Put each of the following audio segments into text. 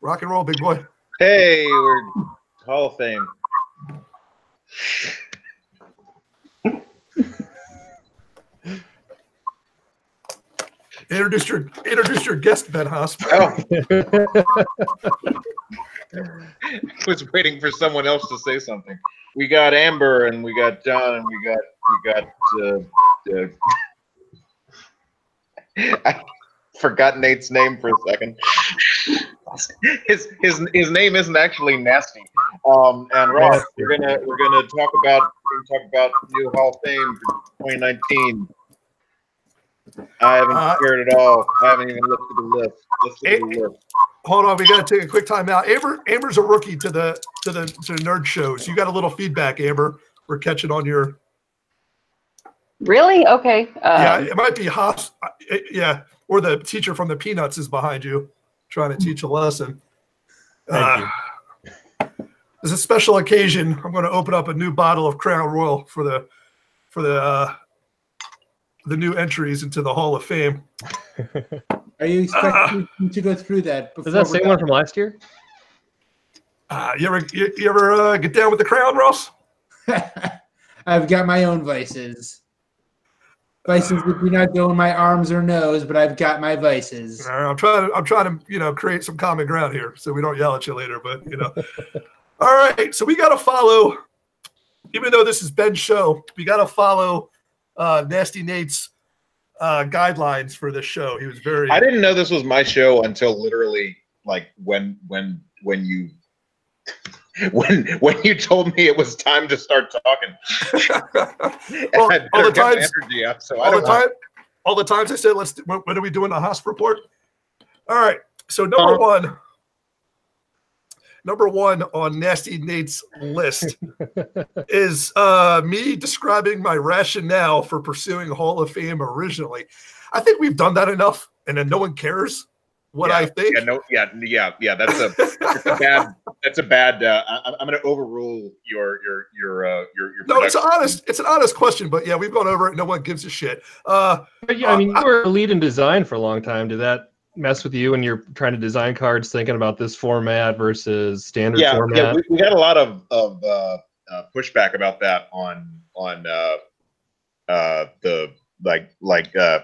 Rock and roll, big boy. Hey, we're Hall of Fame. Introduce your guest, Ben Hosp. Oh. I was waiting for someone else to say something. We got Amber, and we got John, and we got. I forgot Nate's name for a second. His name isn't actually Nasty. And Ross, we're gonna talk about new Hall of Fame for 2019. I haven't prepared at all. I haven't even looked at the list. Let's look at the list. Hold on, we got to take a quick time out. Amber's a rookie to the nerd shows. You got a little feedback, Amber. We're catching on your. Really? Okay. Yeah, it might be Hosp. Yeah, or the teacher from the Peanuts is behind you, trying to teach a lesson. Thank you. As a special occasion, I'm going to open up a new bottle of Crown Royal for the new entries into the Hall of Fame. Are you expecting to go through that? Is that the same one from last year? You ever get down with the Crown, Ross? I've got my own vices. Vices that do not go in my arms or nose, but I've got my vices. I'm trying to create some common ground here so we don't yell at you later. But all right. So we got to follow, even though this is Ben's show, we got to follow Nasty Nate's guidelines for this show. He was very. I didn't know this was my show until literally like when you. When you told me it was time to start talking, all the times I said, when are we doing the Hosp report? All right. So number one on Nasty Nate's list is me describing my rationale for pursuing Hall of Fame originally. I think we've done that enough, and then no one cares what I think. That's a bad. I'm going to overrule your. No, it's an honest question, but yeah, we've gone over it. No one gives a shit. But yeah, I mean, you were a lead in design for a long time. Did that mess with you when you're trying to design cards, thinking about this format versus standard format? Yeah, we had a lot of pushback about that on the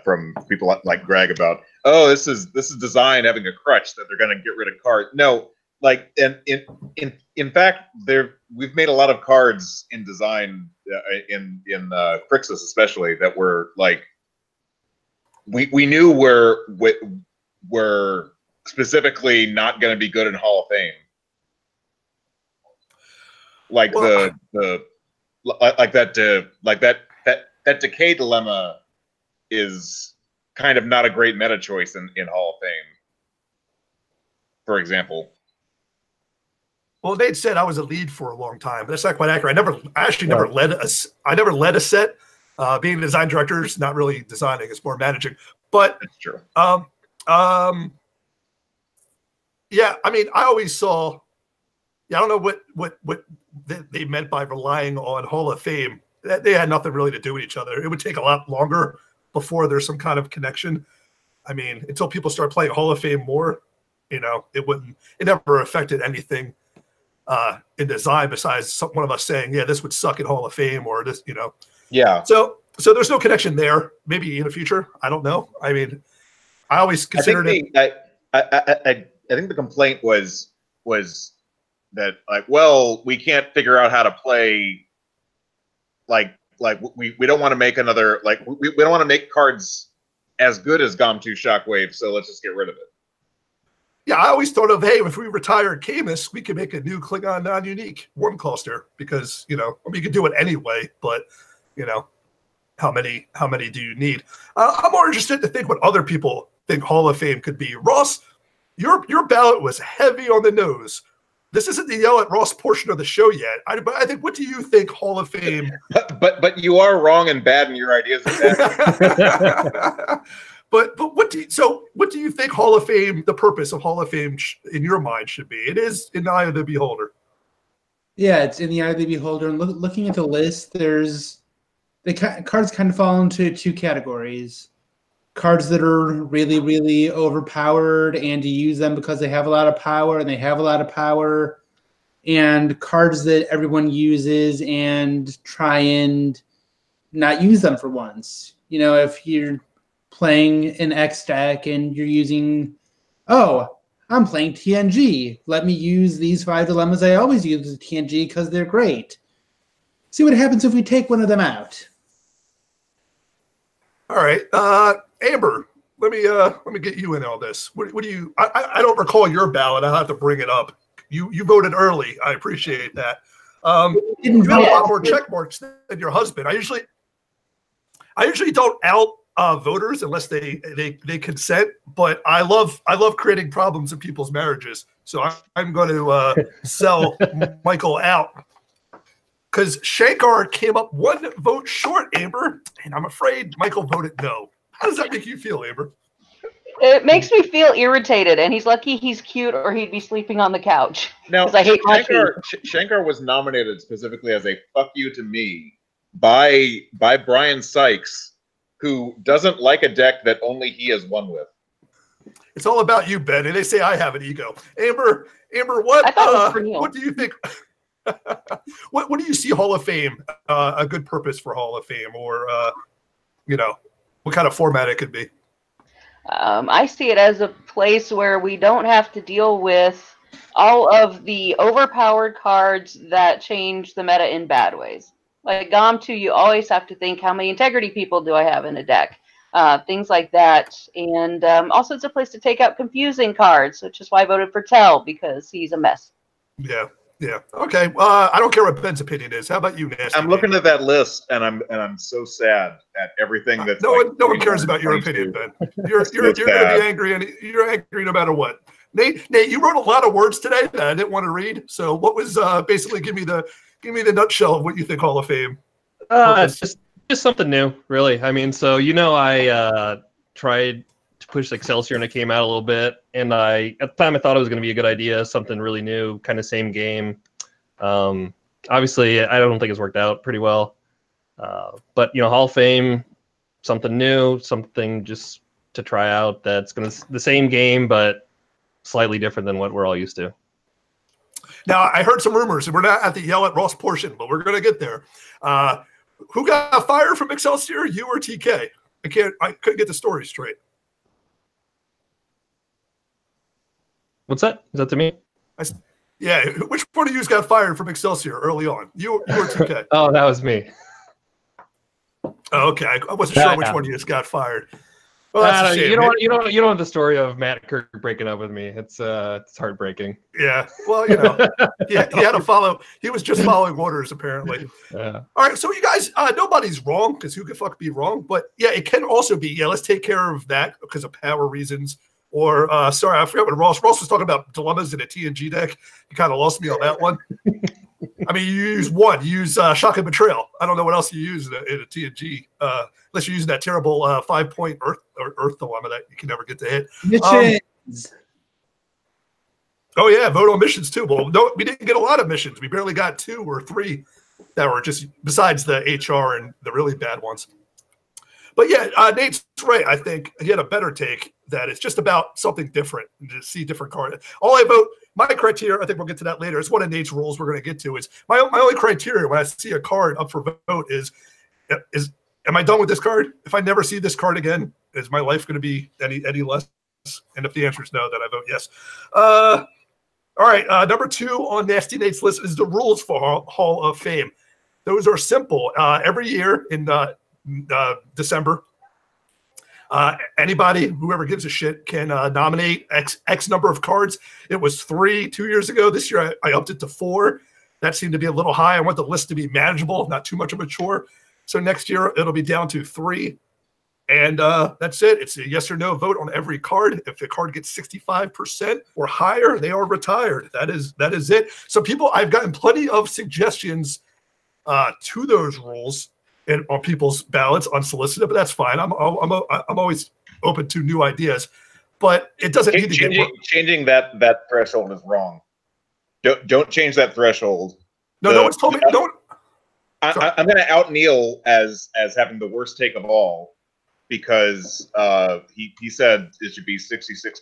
from people like Greg about, oh, this is design having a crutch that they're going to get rid of cards. No, like, and in fact, we've made a lot of cards in design in Crixus especially that were like we knew were specifically not going to be good in Hall of Fame, like that decay dilemma is kind of not a great meta choice in Hall of Fame, for example. Well, Nate said I was a lead for a long time. That's not quite accurate. I never led a set. Being a design director is not really designing; it's more managing. But that's true. Yeah, I mean, I always saw. Yeah, I don't know what they meant by relying on Hall of Fame. They had nothing really to do with each other. It would take a lot longer before there's some kind of connection. I mean, until people start playing Hall of Fame more, it never affected anything in design besides one of us saying, yeah, this would suck at Hall of Fame or this, Yeah. So there's no connection there. Maybe in the future. I don't know. I mean, I always considered I think the complaint was that, like, well, we can't figure out how to play. Like we don't want to make another, like, we don't want to make cards as good as GOM2 Shockwave, so let's just get rid of it. Yeah, I always thought of, hey, if we retire Camus, we could make a new Klingon non-unique Wormcluster because, you could do it anyway, but, how many do you need? I'm more interested to think what other people think Hall of Fame could be. Ross, your ballot was heavy on the nose. This isn't the yell at Ross portion of the show yet. But I think, what do you think Hall of Fame? But you are wrong and bad in your ideas. But what do you think Hall of Fame, the purpose of Hall of Fame in your mind should be? It is in the eye of the beholder. Yeah, it's in the eye of the beholder. And looking at the list, the cards kind of fall into two categories. cards that are really, really overpowered, and you use them because they have a lot of power, and they have a lot of power, and cards that everyone uses and try and not use them for once. You know, if you're playing an X deck and you're using, oh, I'm playing TNG. Let me use these 5 dilemmas I always use with TNG because they're great. See what happens if we take one of them out. All right, Amber. Let me get you in all this. What do you? I don't recall your ballot. I'll have to bring it up. You voted early. I appreciate that. You have a lot more check marks than your husband. I usually don't out voters unless they consent. But I love creating problems in people's marriages. So I'm going to sell Michael out because Shankar came up 1 vote short, Amber, and I'm afraid Michael voted no. How does that make you feel, Amber? It makes me feel irritated, and he's lucky he's cute, or he'd be sleeping on the couch. Now, I hate Shankar was nominated specifically as a "fuck you" to me by Brian Sykes, who doesn't like a deck that only he has won with. It's all about you, Ben, and they say I have an ego. Amber, what? I thought it was for Neil. What do you think? What do you see Hall of Fame? A good purpose for Hall of Fame, or what kind of format it could be? I see it as a place where we don't have to deal with all of the overpowered cards that change the meta in bad ways. Like GOM 2, you always have to think, how many integrity people do I have in a deck? Things like that. And also it's a place to take out confusing cards, which is why I voted for Fertel, because he's a mess. Yeah. Okay. I don't care what Ben's opinion is. How about you, Nasty? I'm looking at that list, and I'm so sad at everything that's. No one cares about your opinion, Ben. You're going to be angry, and you're angry no matter what. Nate, you wrote a lot of words today that I didn't want to read. So what was basically give me the nutshell of what you think Hall of Fame? Just something new, really. I mean, so I tried to push Excelsior, and it came out a little bit. And at the time, I thought it was going to be a good idea, something really new, kind of same game. Obviously, I don't think it's worked out pretty well. But Hall of Fame, something new, something just to try out. That's the same game, but slightly different than what we're all used to. Now, I heard some rumors, and we're not at the yell at Ross portion, but we're going to get there. Who got fired from Excelsior, you or TK? I couldn't get the story straight. What's that? Is that to me? Yeah, which one of you got fired from Excelsior early on? You or TK? Oh, that was me. Oh, okay, I wasn't sure which one of you just got fired. Well, that's a shame. You don't have the story of Matt Kirk breaking up with me. It's heartbreaking. Yeah, well, he had to follow. He was just following orders apparently. Yeah. All right, so you guys, nobody's wrong because who could fuck be wrong? But yeah, it can also be. Let's take care of that because of power reasons. Or sorry, I forgot what Ross was talking about dilemmas in a TNG deck. You kind of lost me on that one. I mean, you use one. You use Shock and Betrayal. I don't know what else you use in a TNG, unless you're using that terrible 5-point Earth dilemma that you can never get to hit. Missions. Oh yeah, vote on missions too. Well, no, we didn't get a lot of missions. We barely got 2 or 3 that were just besides the HR and the really bad ones. But yeah, Nate's right. I think he had a better take that it's just about something different and to see different cards. All I vote, my criteria, I think we'll get to that later. It's one of Nate's rules we're going to get to. Is my only criteria when I see a card up for vote is am I done with this card? If I never see this card again, is my life going to be any less? And if the answer is no, then I vote yes. All right, number 2 on Nasty Nate's list is the rules for Hall of Fame. Those are simple. Every year in December, anybody, whoever gives a shit, can nominate X number of cards. It was 3 2 years ago. This year I upped it to 4. That seemed to be a little high. I want the list to be manageable, not too much of a chore. So next year it'll be down to 3. And that's it. It's a yes or no vote on every card. If the card gets 65% or higher, they are retired. That is it. So I've gotten plenty of suggestions to those rules and on people's ballots unsolicited, but that's fine. I'm always open to new ideas, but it doesn't need to get changing that threshold is wrong. Don't change that threshold. No one's told me. No one. I'm going to out Neil as having the worst take of all, because he said it should be 66%,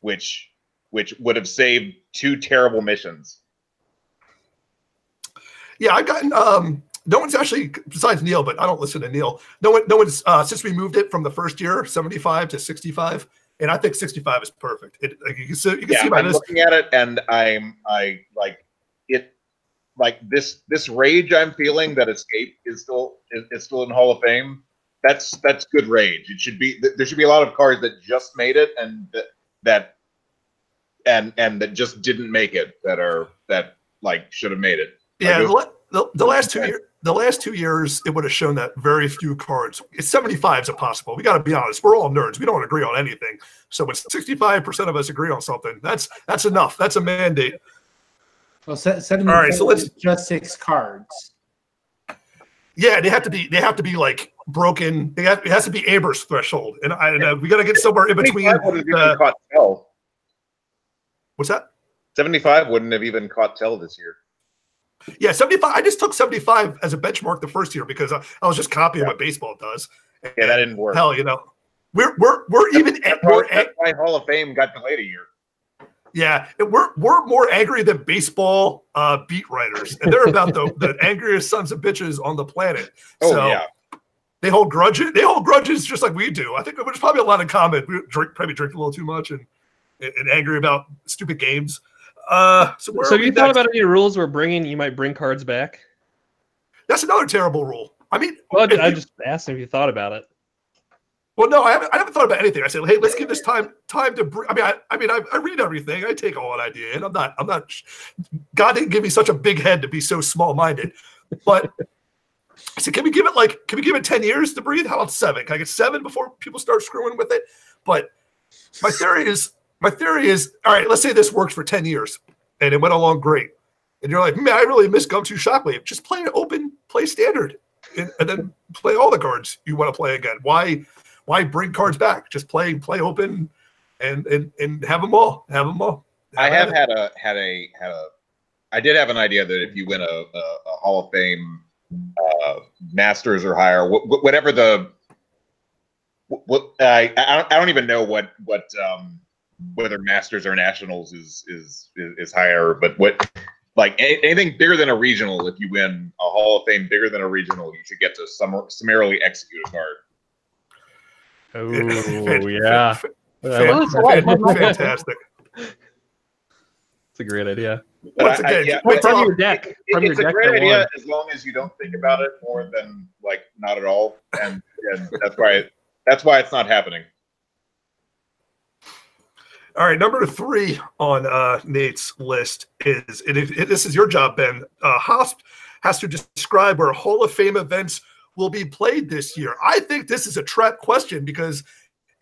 which would have saved 2 terrible missions. Yeah, I've gotten no one's actually, besides Neil, but I don't listen to Neil. No one's since we moved it from the first year 75 to 65, and I think 65 is perfect. You can see by I'm this. looking at it, and I like it. Like this rage I'm feeling that Escape is still in Hall of Fame. That's good rage. It should be, there should be a lot of cards that just made it and that just didn't make it that like should have made it. Yeah, the last 2 years. The last 2 years, it would have shown that very few cards. 75 is impossible. We got to be honest. We're all nerds. We don't agree on anything. So when 65% of us agree on something, that's enough. That's a mandate. Well, 75 all right, so let's just 6 cards. Yeah, they have to be like broken. It has to be Aber's threshold, and we got to get somewhere in between. 75 wouldn't have even caught Tell. What's that? 75 wouldn't have even caught Tell this year. Yeah, 75. I just took 75 as a benchmark the first year because I was just copying what baseball does. Yeah, that didn't work. Hell, we're even that's why Hall of Fame got delayed a year. Yeah, we're more angry than baseball beat writers, and they're about the angriest sons of bitches on the planet. Oh so yeah, they hold grudges. They hold grudges just like we do. I think there's probably a lot in common. We probably drink a little too much and angry about stupid games. So you thought about any rules you might bring cards back? That's another terrible rule. I mean, well, I just asked if you thought about it. Well, no, I haven't thought about anything. I said, hey, let's give this time to. I read everything. I take all an idea, and I'm not. God didn't give me such a big head to be so small-minded. But I said, can we give it 10 years to breathe? How about 7? Can I get 7 before people start screwing with it? But my theory is, all right, let's say this works for 10 years and it went along great. And you're like, man, I really miss Gum 2 Shockwave. Just play an open, play standard, and then play all the cards you want to play again. Why bring cards back? Just play open and have them all. Have them all. I did have an idea that if you win a Hall of Fame Masters or higher, whatever I don't even know what whether Masters or Nationals is higher, but anything bigger than a regional, if you win a Hall of Fame bigger than a regional, you should get to summarily execute a card. Oh yeah, fantastic. It's a great idea. Once again, from your deck. It's a great idea as long as you don't think about it more than not at all, and that's why it's not happening. All right, number 3 on Nate's list is, and if this is your job, Ben, Hosp has to describe where Hall of Fame events will be played this year. I think this is a trap question because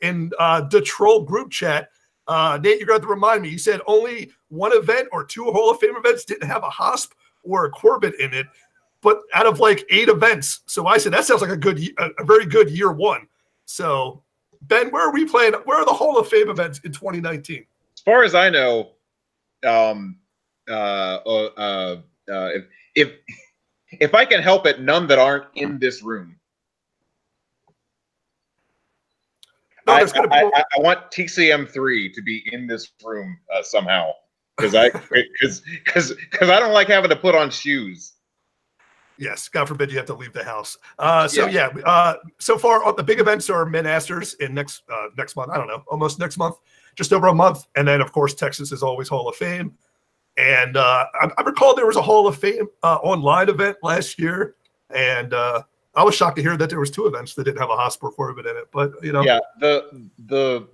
in the troll group chat, Nate, you're going to have to remind me, you said only 1 event or 2 Hall of Fame events didn't have a Hosp or a Corbett in it, but out of 8 events. So I said, that sounds like a very good year 1. So Ben, where are we playing? Where are the Hall of Fame events in 2019? As far as I know, if I can help it, none that aren't in this room. No, I want TCM3 to be in this room somehow because I don't like having to put on shoes. Yes, God forbid you have to leave the house. So far the big events are Masters in next month. I don't know, almost next month, just over a month, and then of course Texas is always Hall of Fame. And I recall there was a Hall of Fame online event last year, and I was shocked to hear that there was 2 events that didn't have a Hosp Corbett in it. But yeah, the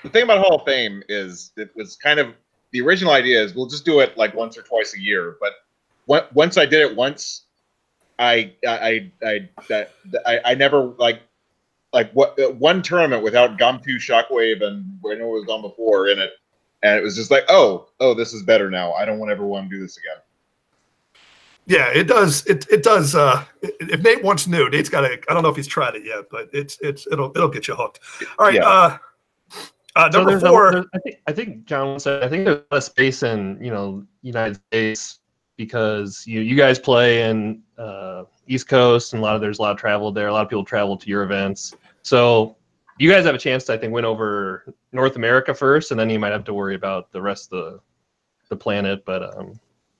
thing about Hall of Fame is it was kind of the original idea is we'll just do it once or twice a year. But once I did it once. I never one tournament without Gum 2 Shockwave and I know it was gone before in it, and it was just oh, this is better now. I don't ever want to do this again. Yeah, it does. It does. If Nate wants new, Nate's got to. I don't know if he's tried it yet, but it'll get you hooked. All right. Yeah. Number 4. I think John said. I think there's less space in United States because you guys play in East Coast, and there's a lot of travel there. A lot of people travel to your events, so you guys have a chance to, I think, win over North America first, and then you might have to worry about the rest of the planet. But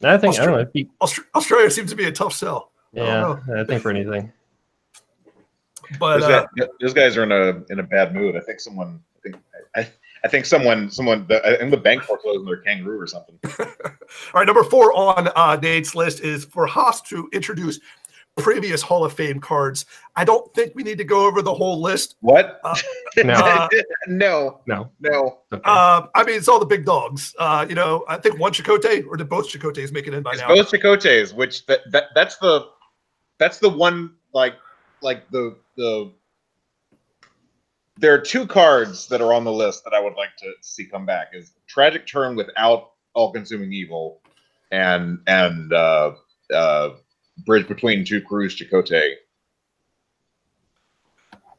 I think Australia, I don't know. Australia seems to be a tough sell. Yeah, I think for anything. But those guys are in a bad mood. I think I think the bank foreclosed their kangaroo or something. All right, number 4 on Nate's list is for Hosp to introduce previous Hall of Fame cards. I don't think we need to go over the whole list. What? No. No. Okay. I mean, it's all the big dogs. I think one Chakotay, or did both Chakotays make it in by now? Both Chakotays, which that's the one like the there are 2 cards that are on the list that I would like to see come back: is Tragic Turn without All-Consuming Evil, and Bridge Between Two Crews Chakotay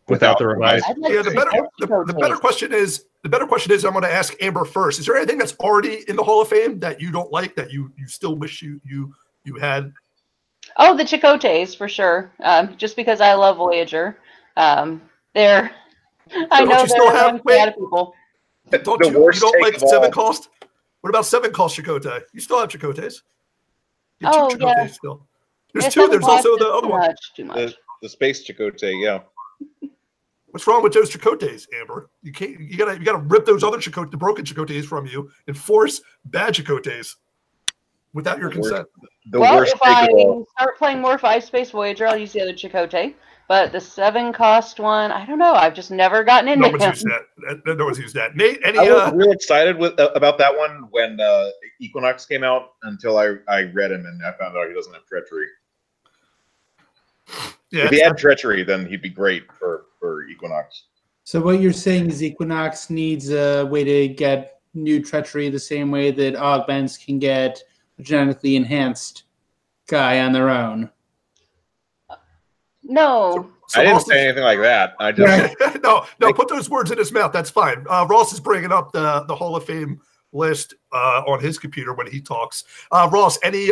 without the revised. Yeah, the better question is I'm going to ask Amber first. Is there anything that's already in the Hall of Fame that you don't like, that you still wish you had? Oh, the Chakotays for sure. Just because I love Voyager. They're I know there are a lot of people. Don't you don't like 7 cost? What about 7 cost Chakotay? You still have Chakotays. You have 2 Chakotays still. There's 2. There's also the other one. Too much. The Space Chakotay, yeah. What's wrong with those Chakotays, Amber? You can't. You gotta rip those other the broken Chakotays from you and force bad Chakotays without your consent. Well, if I start playing more 5 Space Voyager, I'll use the other Chakotay. But the 7 cost one, I don't know. I've just never gotten into No one's used that. No one's used that. Nate, I was real excited about that one when Equinox came out until I read him and I found out he doesn't have treachery. Yeah, if he had treachery, then he'd be great for Equinox. So what you're saying is Equinox needs a way to get new treachery the same way that augments can get a genetically enhanced guy on their own. No. So I didn't say anything like that. I just no. Put those words in his mouth. That's fine. Ross is bringing up the Hall of Fame list on his computer when he talks. Ross, any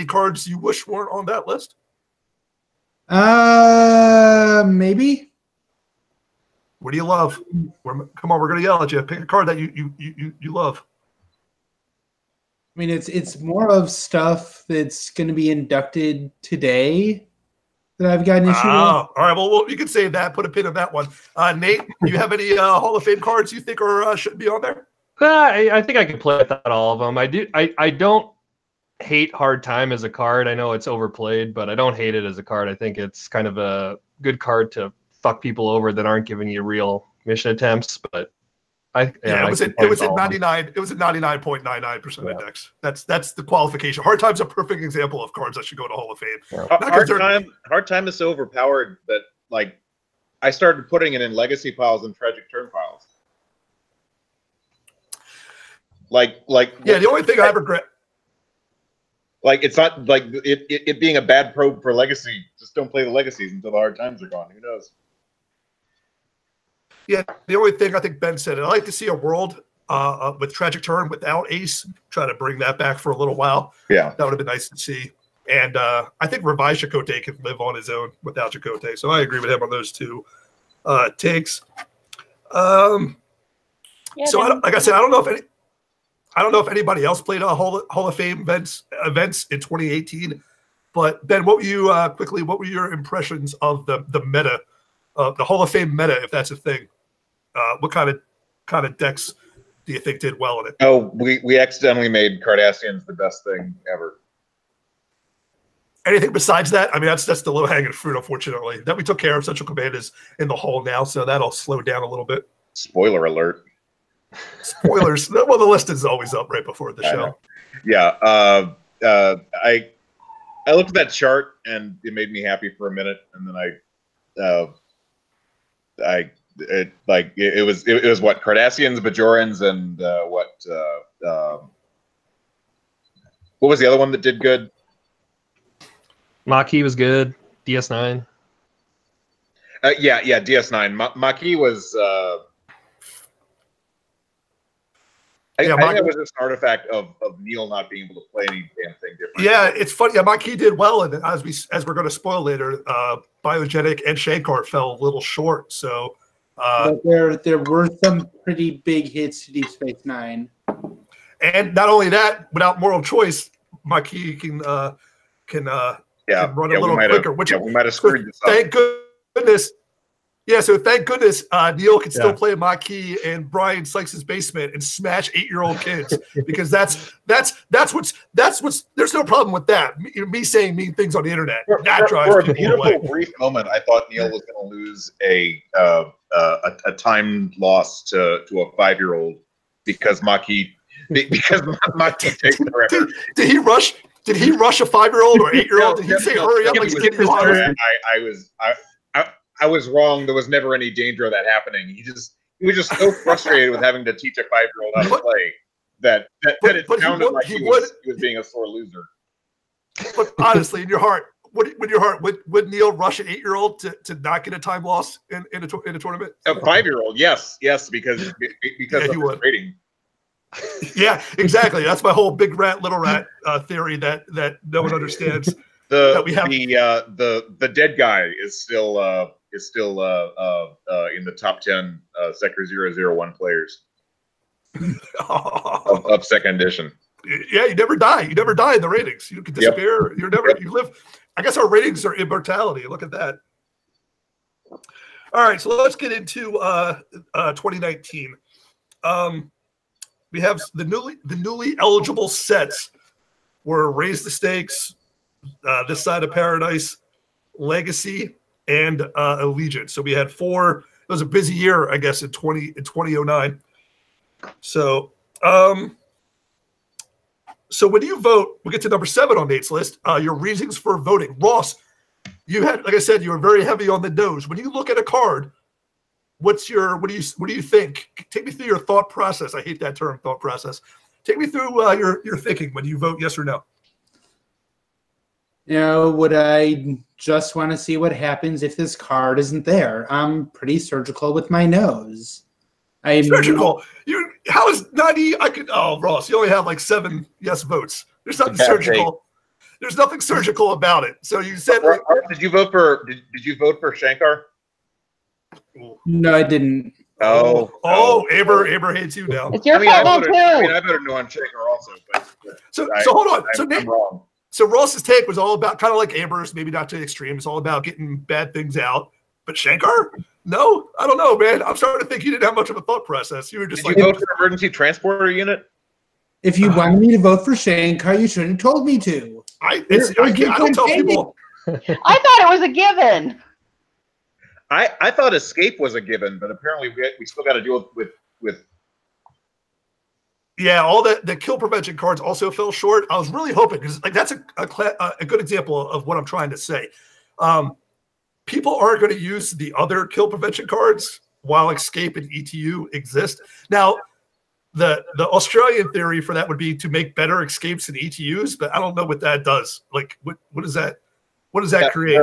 cards you wish weren't on that list? Maybe. What do you love? Come on, we're gonna yell at you. Pick a card that you love. I mean, it's more of stuff that's going to be inducted today that I've got an issue with. All right. Well, you can save that. Put a pin on that one. Nate, do you have any Hall of Fame cards you think shouldn't be on there? I think I can play without all of them. I do. I don't hate Hard Time as a card. I know it's overplayed, but I don't hate it as a card. I think it's kind of a good card to fuck people over that aren't giving you real mission attempts. But it was at 99. It was at 99.99% index. That's the qualification. Hard Time's a perfect example of cards that should go to Hall of Fame. Yeah. Hard Time is so overpowered that I started putting it in legacy piles and tragic turn piles. The only thing I regret. It's not like it being a bad probe for legacy. Just don't play the legacies until the Hard Times are gone. Who knows? Yeah, the only thing I think Ben said, I'd like to see a world with Tragic Turn without Ace. Try to bring that back for a little while. Yeah, that would have been nice to see. And I think Revised Chakotay can live on his own without Chakotay. So I agree with him on those 2 takes. Like I said, I don't know if anybody else played Hall of Fame events in 2018. But Ben, what were your impressions of the meta, the Hall of Fame meta, if that's a thing? What kind of decks do you think did well in it? Oh, we accidentally made Cardassians the best thing ever. Anything besides that? I mean, that's the low hanging fruit, unfortunately. That we took care of. Central Command is in the hole now, so that'll slow down a little bit. Spoiler alert. Spoilers. Well, the list is always up right before the show. Yeah. I looked at that chart and it made me happy for a minute, and then it was what, Cardassians, Bajorans, and what was the other one that did good? Maquis was good. DS9. Yeah, DS9. Maquis was I think that was just an artifact of Neil not being able to play any damn thing different. Yeah, it's funny. Yeah, Maquis did well, and as we're going to spoil later, Biogenic and Shankar fell a little short. So, but there were some pretty big hits to Deep Space Nine. And not only that, without moral choice, Maquis can run a little quicker. Which we might have screwed this up. Thank goodness. Yeah, so thank goodness Neil can still play Maquis in Brian Sykes' basement and smash 8-year-old kids because that's what's there's no problem with that. Me saying mean things on the internet that drives for a people beautiful away. brief moment, I thought Neil was going to lose a time loss to a 5-year-old because Maquis takes forever. Did he rush a 5-year-old or 8-year-old? Did he say hurry up? I was wrong. There was never any danger of that happening. He was just so frustrated with having to teach a 5-year-old how to play that it sounded like he was being a sore loser. But honestly, in your heart, would Neil rush an 8-year-old to not get a time loss in a tournament? A 5-year-old, yes, because of his rating. Yeah, exactly. That's my whole big rat, little rat theory that no one understands. The dead guy is still in the top 10 Sector 001 players of second edition. Yeah, you never die. You never die in the ratings. You can disappear. Yep. You live. I guess our ratings are immortality. Look at that. All right, so let's get into 2019. We have the newly eligible sets were Raise the Stakes, This Side of Paradise, Legacy, and Allegiance. So we had 4. It was a busy year, I guess, in 2009. So so when you vote, we get to number 7 on Nate's list. Your reasons for voting, Ross. You had, like I said, you were very heavy on the nose. When you look at a card, what do you think? Take me through your thought process. I hate that term, thought process. Take me through your thinking when you vote yes or no. Would I just want to see what happens if this card isn't there? I'm pretty surgical with my nose. Surgical? How is 90? Ross, you only have like 7 yes votes. There's nothing surgical. There's nothing surgical about it. So you said. Did you vote for? Did you vote for Shankar? No, I didn't. Oh, Aber hates you now. It's your fault too. I voted no on Shankar also. So hold on. I'm wrong. So Ross's take was all about kind of like Aber's, maybe not to the extreme. It's all about getting bad things out. But Shankar? No, I don't know, man. I'm starting to think you didn't have much of a thought process. You were just Did you vote for emergency transporter unit? If you wanted me to vote for Shankar, you should have told me to. I don't tell people. I thought it was a given. I thought escape was a given, but apparently we still got to deal with. Yeah, all the kill prevention cards also fell short. I was really hoping because that's a good example of what I'm trying to say. People aren't going to use the other kill prevention cards while escape and ETU exist. Now, the Australian theory for that would be to make better escapes and ETUs, but I don't know what that does. Like, what does that create?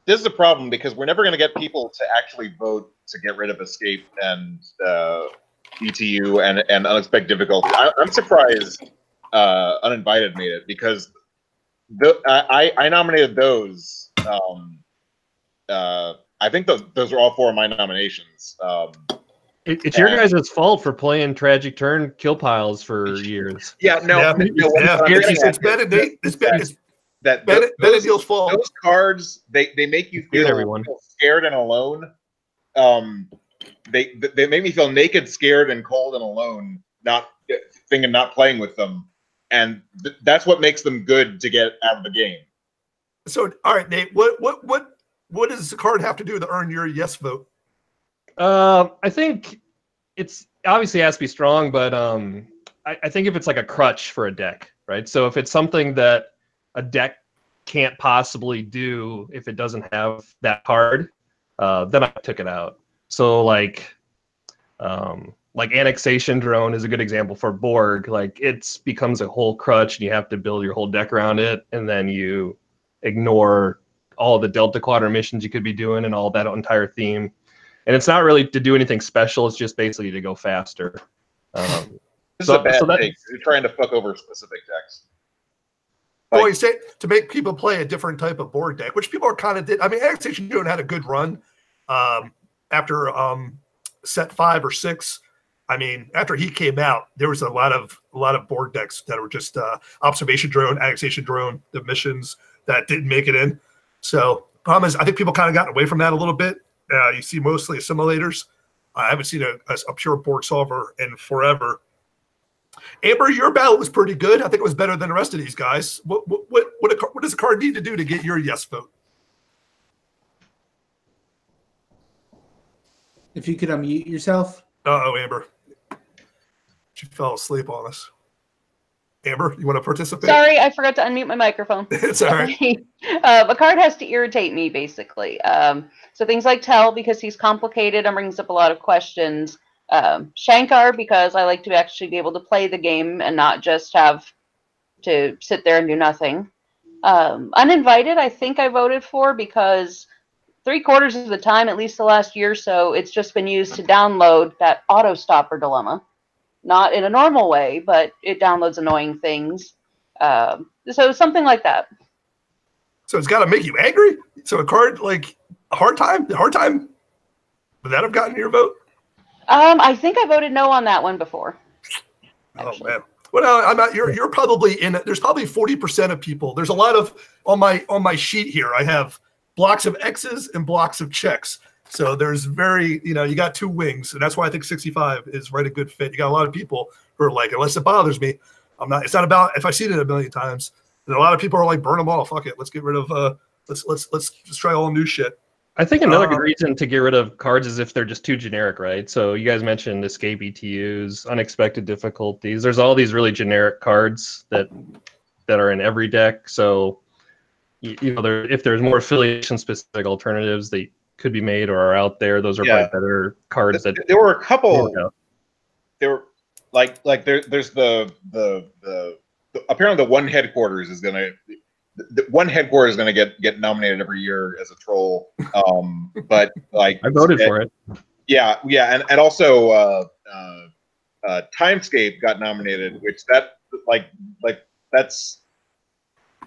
This is a problem because we're never going to get people to actually vote to get rid of escape and ETU and unexpected difficulty. I'm surprised Uninvited made it because I nominated those. I think those are all 4 of my nominations. It's your guys' fault for playing Tragic Turn kill piles for years. Yeah, no. It's Ben and Nate. It's Ben and Neil's fault. Those cards, they make you feel scared and alone. They make me feel naked, scared, and cold and alone. Not playing with them, and that's what makes them good to get out of the game. So, all right, Nate, what does the card have to do to earn your yes vote? I think it's obviously has to be strong, but I think if it's like a crutch for a deck, right? So if it's something that a deck can't possibly do if it doesn't have that card, then I took it out. So like Annexation Drone is a good example for Borg. Like it becomes a whole crutch and you have to build your whole deck around it, and then you ignore all the Delta Quadrant missions you could be doing and all that entire theme. and it's not really to do anything special. It's just basically to go faster. This is a bad take. You're trying to fuck over specific decks. Well, you say to make people play a different type of board deck, which people are kind of did. I mean, Annexation Drone had a good run after set 5 or 6. I mean, after he came out, there was a lot of board decks that were just Observation Drone, Annexation Drone, the missions that didn't make it in. So, problem is, I think people kind of gotten away from that a little bit. You see mostly assimilators. I haven't seen a pure board solver in forever. Amber, your battle was pretty good. I think it was better than the rest of these guys. What does a card need to do to get your yes vote? If you could unmute yourself. Uh-oh, Amber. She fell asleep on us. Amber, you want to participate? Sorry, I forgot to unmute my microphone. It's all right. A card has to irritate me, basically. So things like Tell, because he's complicated and brings up a lot of questions. Shankar, because I like to actually be able to play the game and not just have to sit there and do nothing. Uninvited, I think I voted for because 3/4 of the time, at least the last year or so, it's just been used to download that auto stopper dilemma. Not in a normal way, but it downloads annoying things. So something like that. So it's got to make you angry? So a card like Hard Time, would that have gotten your vote? I think I voted no on that one before. Actually. Oh man. Well, I'm not. You're probably in it. There's probably 40% of people. There's a lot of on my sheet here. I have blocks of X's and blocks of checks. So there's you got 2 wings, and that's why I think 65 is right a good fit. You got a lot of people who are like, unless it bothers me, I'm not. It's not about if I've seen it a million times. And a lot of people are like, burn them all. Fuck it. Let's get rid of. Let's just try all new shit. I think another good reason to get rid of cards is if they're just too generic, right? So you guys mentioned escape ETUs, unexpected difficulties. There's all these really generic cards that are in every deck. So if there's more affiliation specific alternatives that could be made or are out there, those are probably better cards. There were a couple. There were there's the apparently the one headquarters is gonna. The one headquarters is going to get nominated every year as a troll, but like I voted for it. Yeah, and also Timescape got nominated, which that's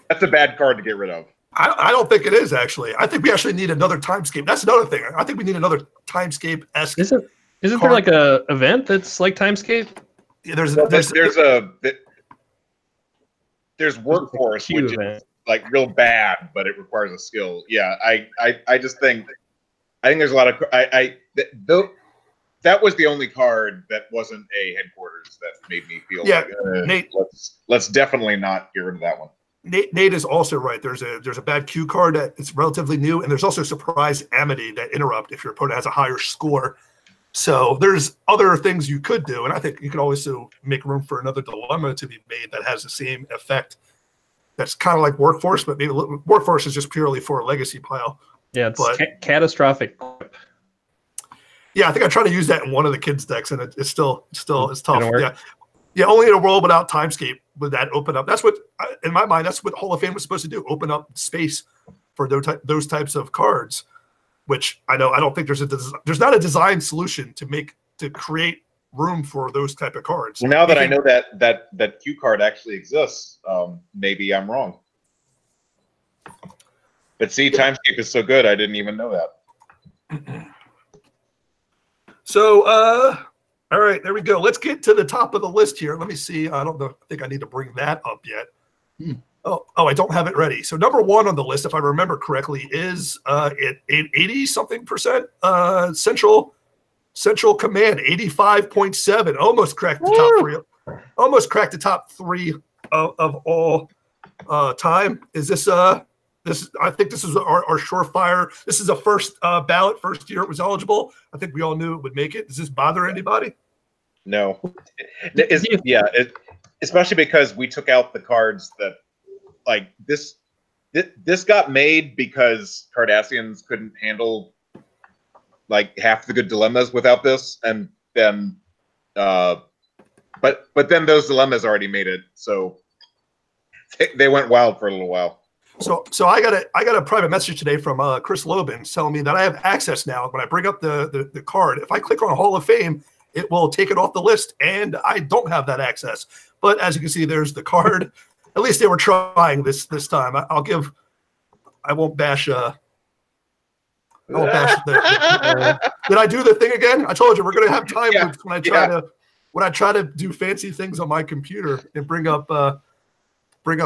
a bad card to get rid of. I don't think it is actually. I think we actually need another Timescape. That's another thing. I think we need another Timescape-esque. Isn't there like a event that's like Timescape? Yeah, there's Workforce, which is like real bad, but it requires a skill. Yeah, I just think there's a lot of that was the only card that wasn't a headquarters that made me feel like Nate, let's definitely not get rid of that one. Nate is also right. There's a bad Q card that it's relatively new, and there's also surprise amity that interrupt if your opponent has a higher score. So there's other things you could do, and I think you could also make room for another dilemma to be made that has the same effect. That's kind of like Workforce, but maybe Workforce is just purely for a legacy pile. Yeah, it's catastrophic. Yeah, I think I tried to use that in one of the kids' decks, and it's tough. Yeah, only in a world without Timescape would that open up. That's what, in my mind, that's what Hall of Fame was supposed to do: open up space for those types of cards. Which I don't think there's not a design solution to create room for those type of cards. Well, now that I know that Q card actually exists, maybe I'm wrong. But see, Timescape is so good, I didn't even know that. So, all right, there we go. Let's get to the top of the list here. Let me see. I think I need to bring that up yet. Oh, I don't have it ready. So number 1 on the list, if I remember correctly, is at 80-something% Central Command, 85.7. Almost cracked the top 3. Almost cracked the top 3 of all time. Is this this? I think this is our surefire. This is a first ballot, first year it was eligible. I think we all knew it would make it. Does this bother anybody? No. Especially because we took out the cards that. Like this got made because Cardassians couldn't handle like half the good dilemmas without this, and then but then those dilemmas already made it, so they went wild for a little while. So I got a private message today from Chris Lobin telling me that I have access now. When I bring up the card, if I click on Hall of Fame, it will take it off the list, and I don't have that access. But as you can see, there's the card. At least they were trying this time. I won't bash. I won't bash did I do the thing again? I told you we're gonna have time loops when I try to do fancy things on my computer and bring up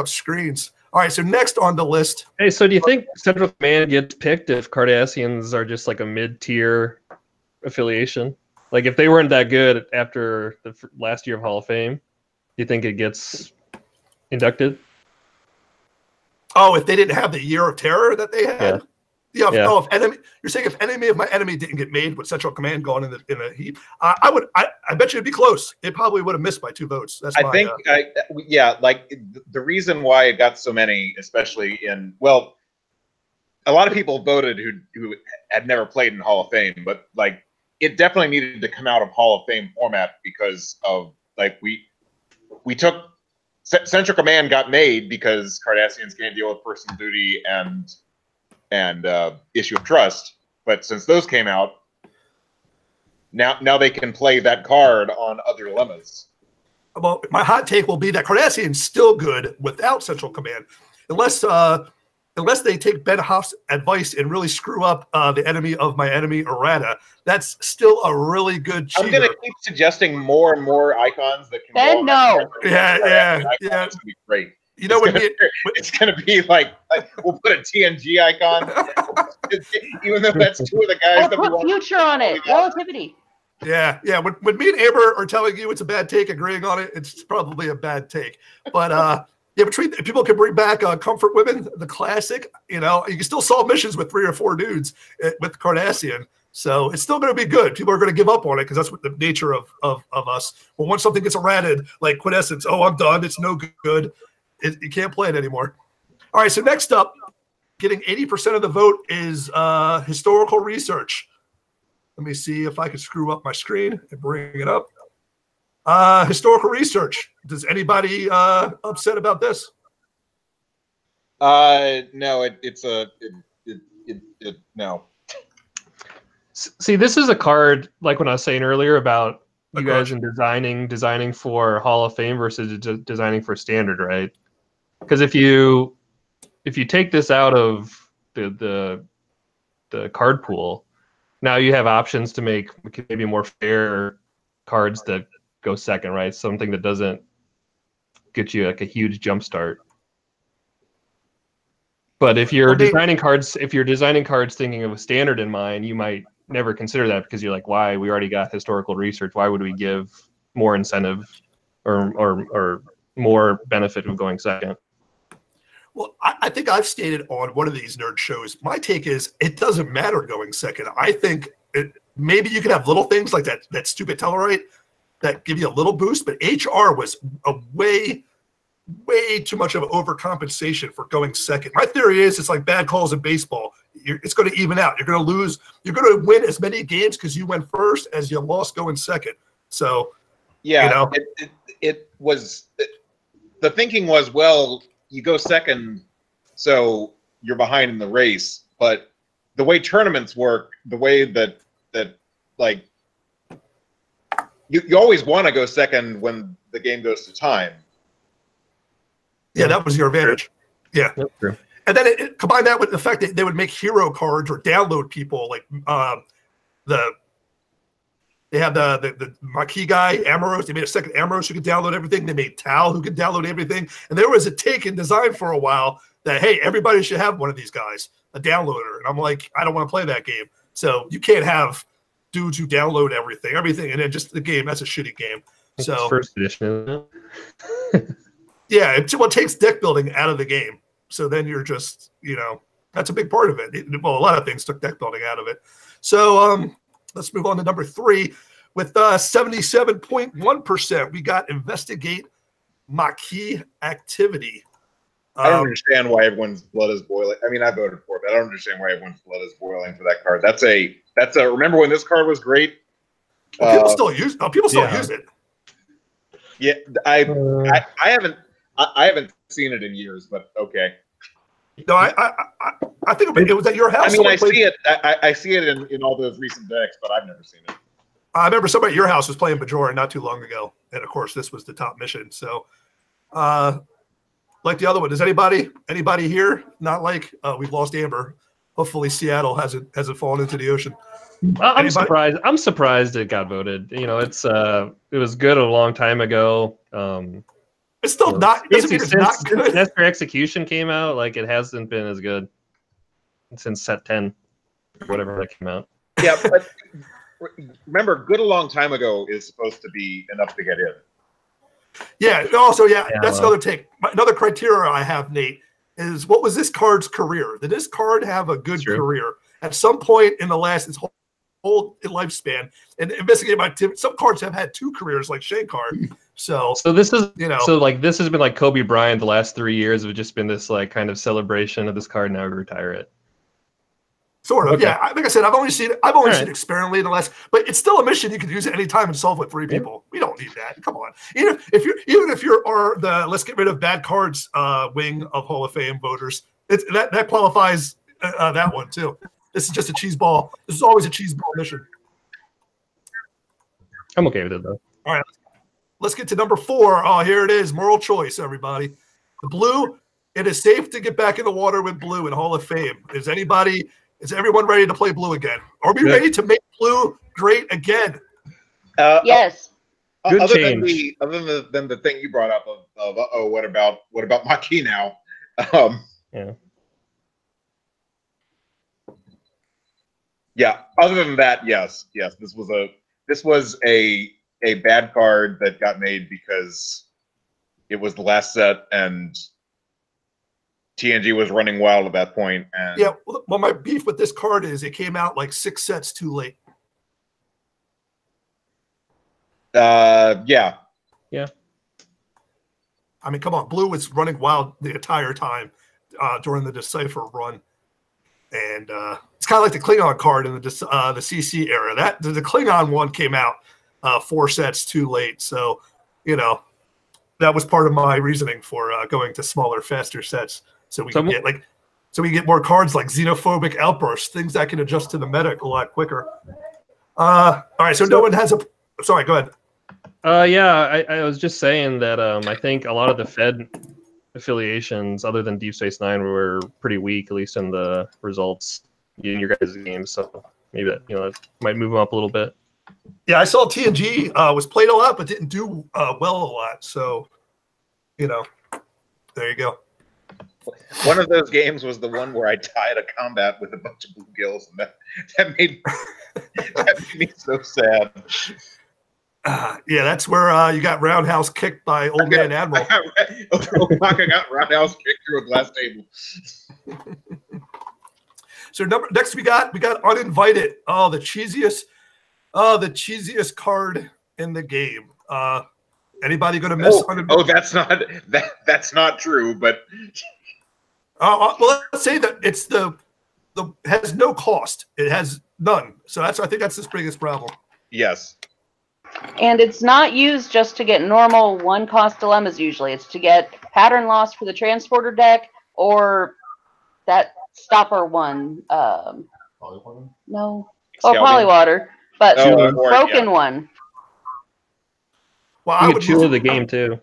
screens. All right, so next on the list. Hey, so do you think Central Command gets picked if Cardassians are just like a mid-tier affiliation? Like if they weren't that good after the last year of Hall of Fame, do you think it gets inducted? Oh, if they didn't have the year of terror that they had? Yeah. Oh, if enemy, you're saying if enemy of my enemy didn't get made with Central Command going in a heap, I bet you it'd be close. It probably would have missed by 2 votes. That's I think like the reason why it got so many, especially in a lot of people voted who had never played in Hall of Fame, but like it definitely needed to come out of Hall of Fame format because of like we took Central Command got made because Cardassians can't deal with personal duty and issue of trust, but since those came out, now they can play that card on other lemmas. Well, my hot take will be that Cardassian's still good without Central Command, unless they take Ben Hoff's advice and really screw up the enemy of my enemy errata. That's still a really good cheater. I'm gonna keep suggesting more and more icons that can. Ben, no. Yeah. It's gonna be great. You know what? It's gonna be like we'll put a TNG icon, even though that's 2 of the guys that we put want. future on it. Relativity. Yeah. When me and Amber are telling you it's a bad take, agreeing on it, it's probably a bad take. But between people can bring back Comfort Women, the classic. You can still solve missions with 3 or 4 dudes with Cardassian. So it's still going to be good. People are going to give up on it because that's what the nature of us. Well, once something gets errated, like Quintessence, I'm done. It's no good. You can't play it anymore. All right, so next up, getting 80% of the vote is historical research. Let me see if I can screw up my screen and bring it up. Historical research. Does anybody upset about this? No, no. See, this is a card like when I was saying earlier about you guys in designing for Hall of Fame versus designing for Standard, right? Because if you take this out of the card pool, now you have options to make maybe more fair cards that go second, right? Something that doesn't get you like a huge jump start. But if you're designing cards thinking of a Standard in mind, you might never consider that because you're like, why? We already got historical research. Why would we give more incentive or more benefit of going second? Well, I think I've stated on one of these nerd shows, my take is it doesn't matter going second. I think maybe you can have little things like that stupid Tellarite that give you a little boost, but HR was a way too much of an overcompensation for going second. My theory is it's like bad calls in baseball. It's going to even out. You're going to lose. You're going to win as many games because you went first as you lost going second. So, yeah, it was the thinking was, well, you go second, so you're behind in the race. But the way tournaments work, the way that like you always want to go second when the game goes to time. Yeah, that was your advantage. Yeah. That's true. And then combine that with the fact that they would make hero cards or download people like they have the Marquis guy, Amoros. They made a second Amoros who could download everything. They made Tal who could download everything. And there was a take in design for a while that, hey, everybody should have one of these guys, a downloader. And I'm like, I don't want to play that game. So you can't have dudes who download everything, and then just the game. That's a shitty game. So it's first edition, isn't it? Yeah, it takes deck building out of the game. So then you're just, that's a big part of it. Well, a lot of things took deck building out of it. So let's move on to number 3. With 77.1%, we got investigate Maquis activity. I don't understand why everyone's blood is boiling. I mean, I voted for it, but I don't understand why everyone's blood is boiling for that card. That's a. Remember when this card was great? People still use it. Yeah, I haven't seen it in years, but okay. No, I think it was at your house. I mean, I see it. I see it in all those recent decks, but I've never seen it. I remember somebody at your house was playing Bajoran not too long ago, and of course, this was the top mission. So, like the other one, does anybody here not like? We've lost Amber. Hopefully, Seattle hasn't fallen into the ocean. I'm surprised. I'm surprised it got voted. You know, it was good a long time ago. It's still not. It doesn't mean it's not good. Since Master Execution came out, like it hasn't been as good since Set 10, or whatever that came out. Yeah, but remember, good a long time ago is supposed to be enough to get in. Yeah. Also, that's another take. Another criteria I have, Nate, is what was this card's career? Did this card have a good career at some point in the last its whole lifespan? And investigating my tip, some cards have had 2 careers, like Shane card. So this is so like this has been like Kobe Bryant the last 3 years have just been this like kind of celebration of this card. Now we retire it. Sort of, yeah. Like I said, I've only seen it experimentally in the last, but it's still a mission you can use at any time and solve with 3 people. We don't need that. Come on. Even if you're the let's get rid of bad cards wing of Hall of Fame voters, that qualifies that one too. This is just a cheese ball. This is always a cheese ball mission. I'm okay with it though. All right, let's get to number 4. Oh, here it is. Moral choice, everybody. The blue. It is safe to get back in the water with blue in Hall of Fame. Is everyone ready to play blue again? Are we ready to make blue great again? Yes. Good other change. than the thing you brought up of what about Maquis now? Yeah. Other than that, yes. This was a bad card that got made because it was the last set and TNG was running wild at that point. And yeah, well, my beef with this card is it came out like 6 sets too late. Yeah. I mean, come on, blue was running wild the entire time during the Decipher run, and it's kind of like the Klingon card in the CC era. That the Klingon one came out 4 sets too late, so that was part of my reasoning for going to smaller, faster sets. So we can get more cards like Xenophobic Outburst, things that can adjust to the meta a lot quicker. All right, so no one has a. Sorry, go ahead. I was just saying that I think a lot of the Fed affiliations, other than Deep Space Nine, were pretty weak, at least in the results in your guys' games. So maybe that might move them up a little bit. Yeah, I saw TNG was played a lot, but didn't do well a lot. So, there you go. One of those games was the one where I tied a combat with a bunch of blue gills, and that made me so sad. Yeah, that's where you got roundhouse kicked by Old Man Admiral. Obaka got roundhouse kicked through a glass table. So next we got Uninvited. Oh, the cheesiest card in the game. Anybody going to miss? That's not true. But well, let's say that it's the has no cost. It has none. So I think that's the biggest problem. Yes. And it's not used just to get normal 1-cost dilemmas usually. It's to get pattern loss for the transporter deck or that stopper one. No. Polywater. But broken one. Well, you get 2 of the game too.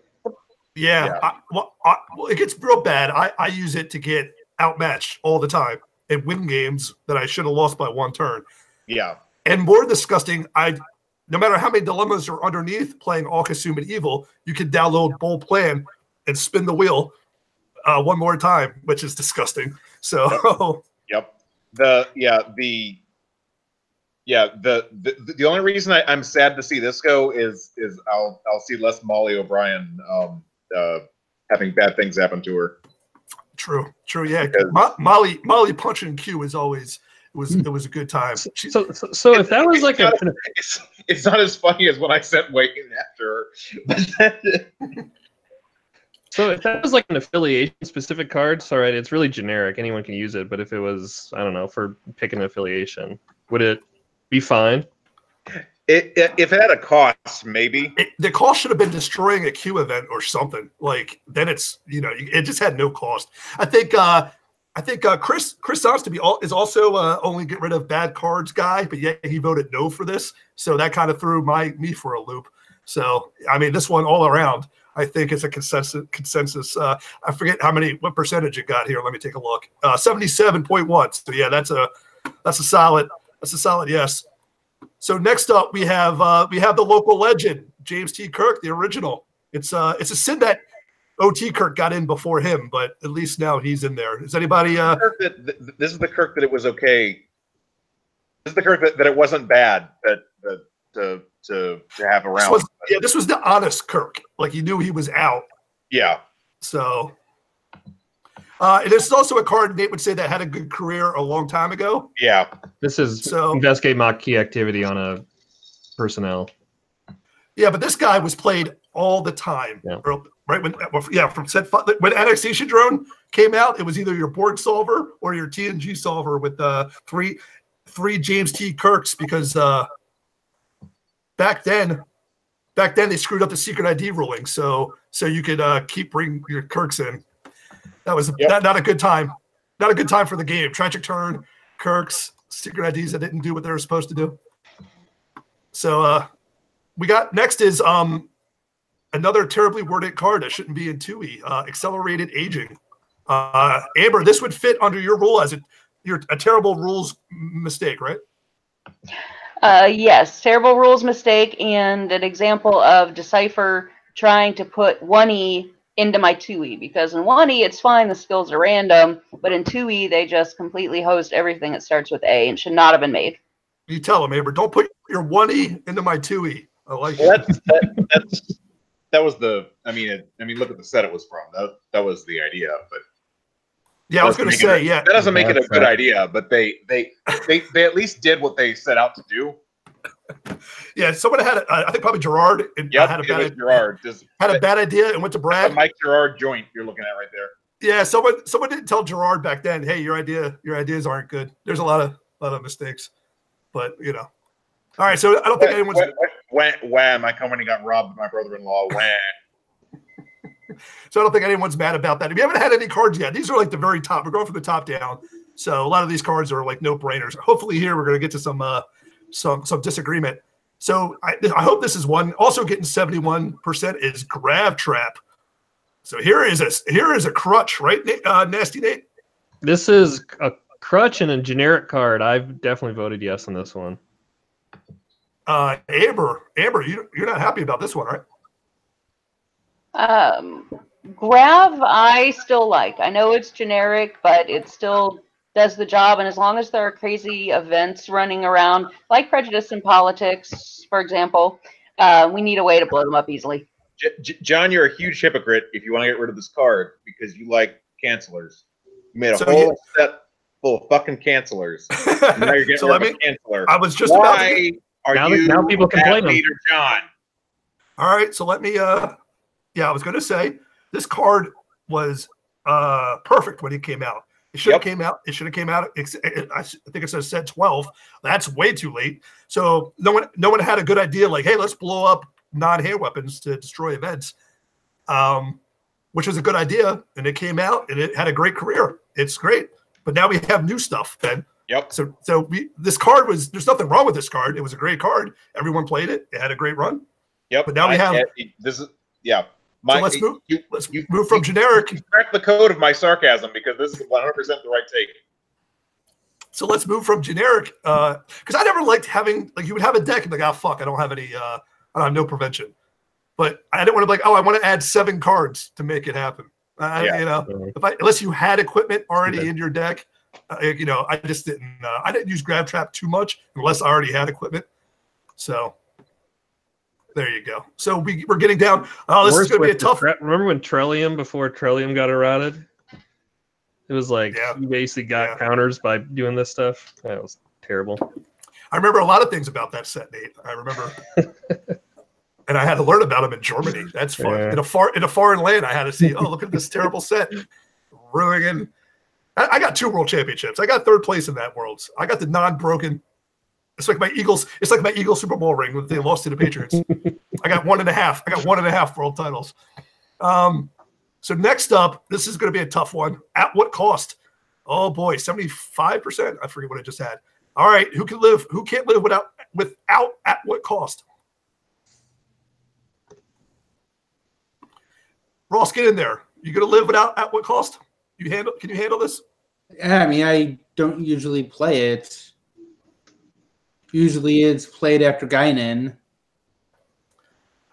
Yeah. Well, it gets real bad. I use it to get outmatched all the time and win games that I should have lost by 1 turn. Yeah. And more disgusting, no matter how many dilemmas are underneath playing All Consuming Evil, you can download Bold Plan and spin the wheel 1 more time, which is disgusting. So Yep. The only reason I'm sad to see this go is I'll see less Molly O'Brien having bad things happen to her. True. Yeah. Molly punching Q is always it was a good time. So if that was like it's not as funny as when I sent Wayne after her. So if that was like an affiliation specific card, all right, it's really generic. Anyone can use it. But if it was, I don't know, for picking an affiliation, would it be fine? If it had a cost, maybe. The cost should have been destroying a Q event or something. Like then it's it just had no cost. I think I think Chris sounds to be is also only get rid of bad cards guy, but yet he voted no for this, so that kind of threw me for a loop. So I mean, this one all around, I think it's a consensus. I forget what percentage it got here. Let me take a look. 77.1. So yeah, that's a solid yes. So next up we have the local legend, James T. Kirk, the original. It's a sin that OT Kirk got in before him, but at least now he's in there. Is anybody? This is the Kirk that it was okay. This is the Kirk that it wasn't bad to have around. This was the honest Kirk. Like he knew he was out. Yeah. So, and this is also a card Nate would say that had a good career a long time ago. Yeah. This is investigate mock key activity on a personnel. Yeah, but this guy was played all the time. Yeah. Right when Annexation Drone came out, it was either your board solver or your TNG solver with three James T. Kirks because back then they screwed up the secret ID ruling, so you could keep bringing your Kirks in. That was not a good time. Not a good time for the game. Tragic turn, Kirks, secret IDs that didn't do what they were supposed to do. So we got next is another terribly worded card that shouldn't be in 2E, accelerated aging. Amber, this would fit under your rule as a terrible rules mistake, right? Yes, terrible rules mistake, and an example of Decipher trying to put 1E into my 2E, because in 1E it's fine, the skills are random, but in 2E they just completely host everything that starts with A and should not have been made. You tell them, Amber, don't put your 1E into my 2E. I like it. That was the. I mean, look at the set it was from. That was the idea, but yeah, I was going to say, that doesn't make it a good idea. But they at least did what they set out to do. Yeah, someone had I think probably Gerard. Had a bad idea and went to Brad. Mike Gerard joint you're looking at right there. Yeah, someone didn't tell Gerard back then. Hey, your ideas aren't good. There's a lot of mistakes, but you know. All right, so I don't think anyone's. Wham! My company got robbed by my brother-in-law. Wham! So I don't think anyone's mad about that. If you haven't had any cards yet, these are like the very top. We're going from the top down. So a lot of these cards are like no-brainers. Hopefully here we're going to get to some disagreement. So I hope this is one. Also getting 71% is Grav Trap. So here is a crutch, right, Nasty Nate? This is a crutch and a generic card. I've definitely voted yes on this one. Amber, you're not happy about this one, right? Grav, I still like. I know it's generic, but it still does the job. And as long as there are crazy events running around, like prejudice in politics, for example, we need a way to blow them up easily. John, you're a huge hypocrite if you want to get rid of this card because you like cancelers. You made a whole set full of fucking cancelers. Now you're getting rid of a canceler. I was just now people complain. Leader John. All right, so let me. I was going to say this card was perfect when it came out. It should have came out. It should have came out. I think it says set 12. That's way too late. So no one had a good idea. Like, hey, let's blow up non-hand weapons to destroy events, which was a good idea. And it came out and it had a great career. It's great. But now we have new stuff, Ben. Yep. So this card there's nothing wrong with this card. It was a great card. Everyone played it. It had a great run. Yep. But now we have this is so let's move from generic. You crack the code of my sarcasm because this is 100% the right take. So let's move from generic because I never liked having you would have a deck and like, oh fuck, I don't have any I have no prevention. But I didn't want to be like, oh, I want to add 7 cards to make it happen. Unless you had equipment already in your deck. I just didn't. I didn't use Grab Trap too much unless I already had equipment. So there you go. So we're getting down. Oh, this is going to be a tough. Remember when Trillium before Trillium got erouted? It was like you basically got counters by doing this stuff. That was terrible. I remember a lot of things about that set, Nate. I remember, and I had to learn about them in Germany. That's fun. Yeah. In a foreign land, I had to see. Oh, look at this terrible set. Ruining. I got 2 world championships. I got 3rd place in that worlds. I got the non-broken. It's like my Eagles. It's like my Eagles Super Bowl ring when they lost to the Patriots. I got 1.5. I got 1.5 world titles. So next up, this is going to be a tough one. At what cost? Oh boy, 75%. I forget what I just had. All right, who can't live without at what cost? Ross, get in there. You gonna live without at what cost? Can you handle this? Yeah, I mean, I don't usually play it. Usually it's played after Guinan.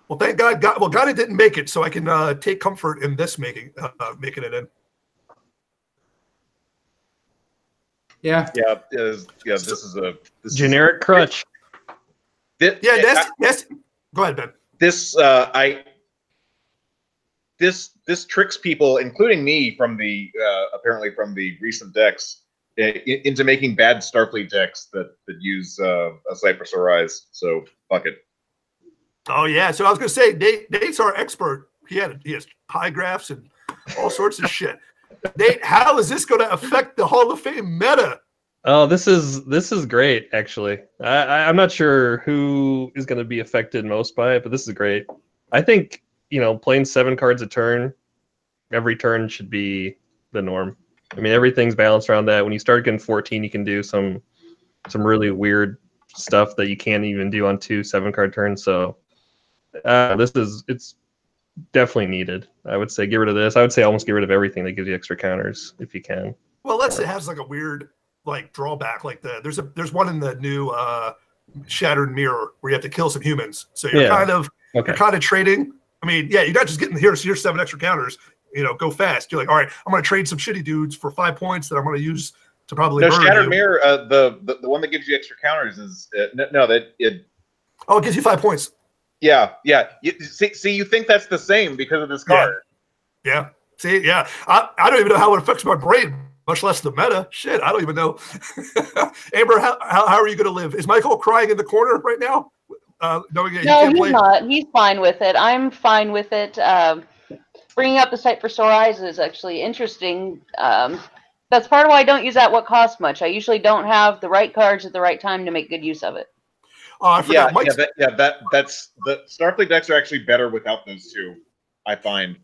Well, thank God. Guinan didn't make it, so I can take comfort in this making it in. Yeah. Yeah. This is a Generic crutch. Yes. Go ahead, Ben. This tricks people, including me, from the apparently from the recent decks, into making bad Starfleet decks that use a Cypress Rise. So fuck it. Oh yeah. So I was gonna say Nate's our expert. He has pie graphs and all sorts of shit. Nate, how is this going to affect the Hall of Fame meta? Oh, this is great, actually. I'm not sure who is going to be affected most by it, but this is great. I think, playing 7 cards a turn, every turn should be the norm. I mean, everything's balanced around that. When you start getting 14, you can do some really weird stuff that you can't even do on 2 7-card turns. So it's definitely needed. I would say get rid of this. I would say almost get rid of everything that gives you extra counters if you can. Well, it has like a weird drawback. Like there's one in the new Shattered Mirror where you have to kill some humans. So you're kind of trading. I mean, yeah, you're not just getting here's 7 extra counters. Go fast. You're like, all right, I'm going to trade some shitty dudes for 5 points that I'm going to use to probably. No, burn Shattered you. Mirror. The one that gives you extra counters is it. Oh, it gives you 5 points. Yeah. See, you think that's the same because of this card. Yeah. See, yeah. I don't even know how it affects my brain, much less the meta. Shit, I don't even know. Amber, how are you going to live? Is Michael crying in the corner right now? No, he's not. He's fine with it. I'm fine with it. Bringing up the site for Sore Eyes is actually interesting. That's part of why I don't use at what cost much. I usually don't have the right cards at the right time to make good use of it. I forgot. That's the Starfleet decks are actually better without those two, I find.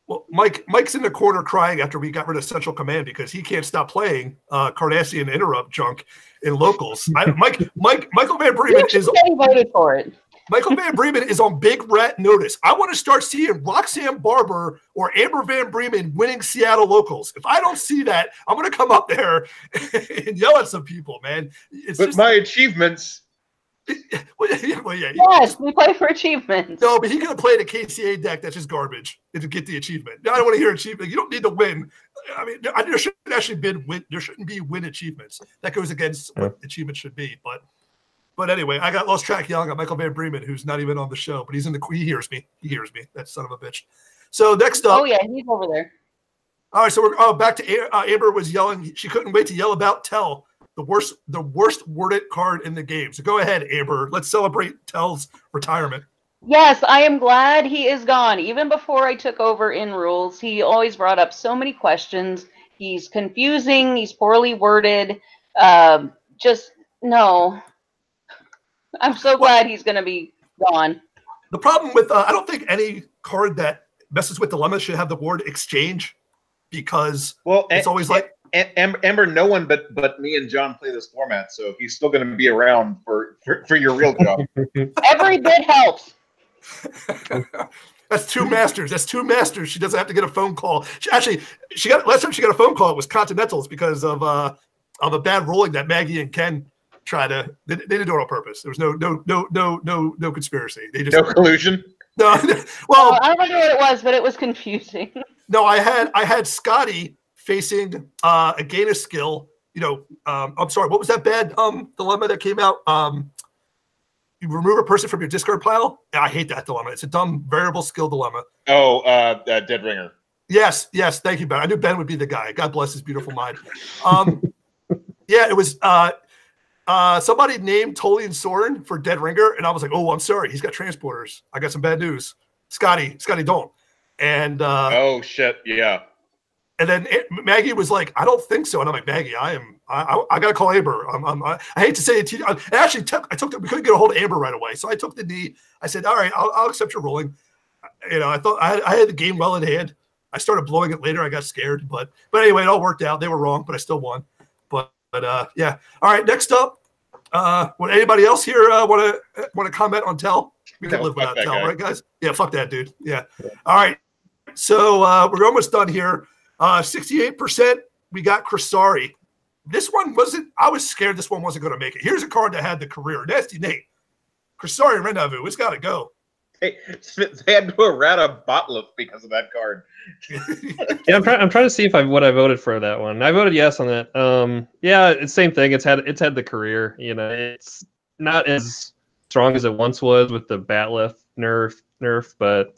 Well, Mike's in the corner crying after we got rid of Central Command because he can't stop playing Cardassian interrupt junk in locals. Michael Van Breeman voted for it. Michael Van Breeman is on big rat notice. I want to start seeing Roxanne Barber or Amber Van Breemen winning Seattle locals. If I don't see that, I'm going to come up there and yell at some people, man. My achievements. Yes, we play for achievements. No, but he's going to play the KCA deck that's just garbage to get the achievement. I don't want to hear achievement. You don't need to win. I mean, there shouldn't actually be win. There shouldn't be win achievements. That goes against what achievements should be. But anyway, I got lost track yelling at Michael Van Breeman, who's not even on the show, but he's in the. He hears me. That son of a bitch. So next up. Oh yeah, he's over there. All right, so we're back to Amber was yelling. She couldn't wait to yell about Tell, the worst worded card in the game. So go ahead, Amber. Let's celebrate Tell's retirement. Yes, I am glad he is gone. Even before I took over in rules, he always brought up so many questions. He's confusing. He's poorly worded. No. I'm so glad he's going to be gone. The problem with I don't think any card that messes with dilemma should have the word exchange because it's always like Amber. No one but me and John play this format, so he's still going to be around for your real job. Every bit helps. That's 2 masters. That's 2 masters. She doesn't have to get a phone call. She got last time she got a phone call. It was Continentals because of a bad ruling that Maggie and Ken. They didn't do it on purpose. There was no conspiracy. They just no collusion. No, well, I don't know what it was, but it was confusing. No, I had Scotty facing a gain of skill. I'm sorry. What was that bad dilemma that came out? You remove a person from your discard pile. I hate that dilemma. It's a dumb variable skill dilemma. Oh, Dead Ringer. Yes. Thank you, Ben. I knew Ben would be the guy. God bless his beautiful mind. Yeah, it was. Somebody named Tolian Soren for Dead Ringer, and I was like, "Oh, I'm sorry, he's got transporters. I got some bad news." Scotty don't. And oh shit, yeah. And then Maggie was like, "I don't think so." And I'm like, "Maggie, I gotta call Amber. I hate to say it to you. We couldn't get a hold of Amber right away, so I took the knee. I said, "All right, I'll accept your ruling." I thought I had the game well in hand. I started blowing it later. I got scared, but anyway, it all worked out. They were wrong, but I still won. But yeah. All right. Next up, would anybody else here want to comment on Tell? We can live without Tell, right, guys? Yeah, fuck that dude. Yeah. All right. So we're almost done here. 68%. We got Cressari. This one wasn't. I was scared this one wasn't going to make it. Here's a card that had the career. Nasty Nate. Cressari Rendezvous. It's got to go. They had to errata Botlef because of that card. Yeah, I'm trying to see what I voted for that one. I voted yes on that. Yeah, it's same thing. It's had the career. You know, it's not as strong as it once was with the Batlef nerf, but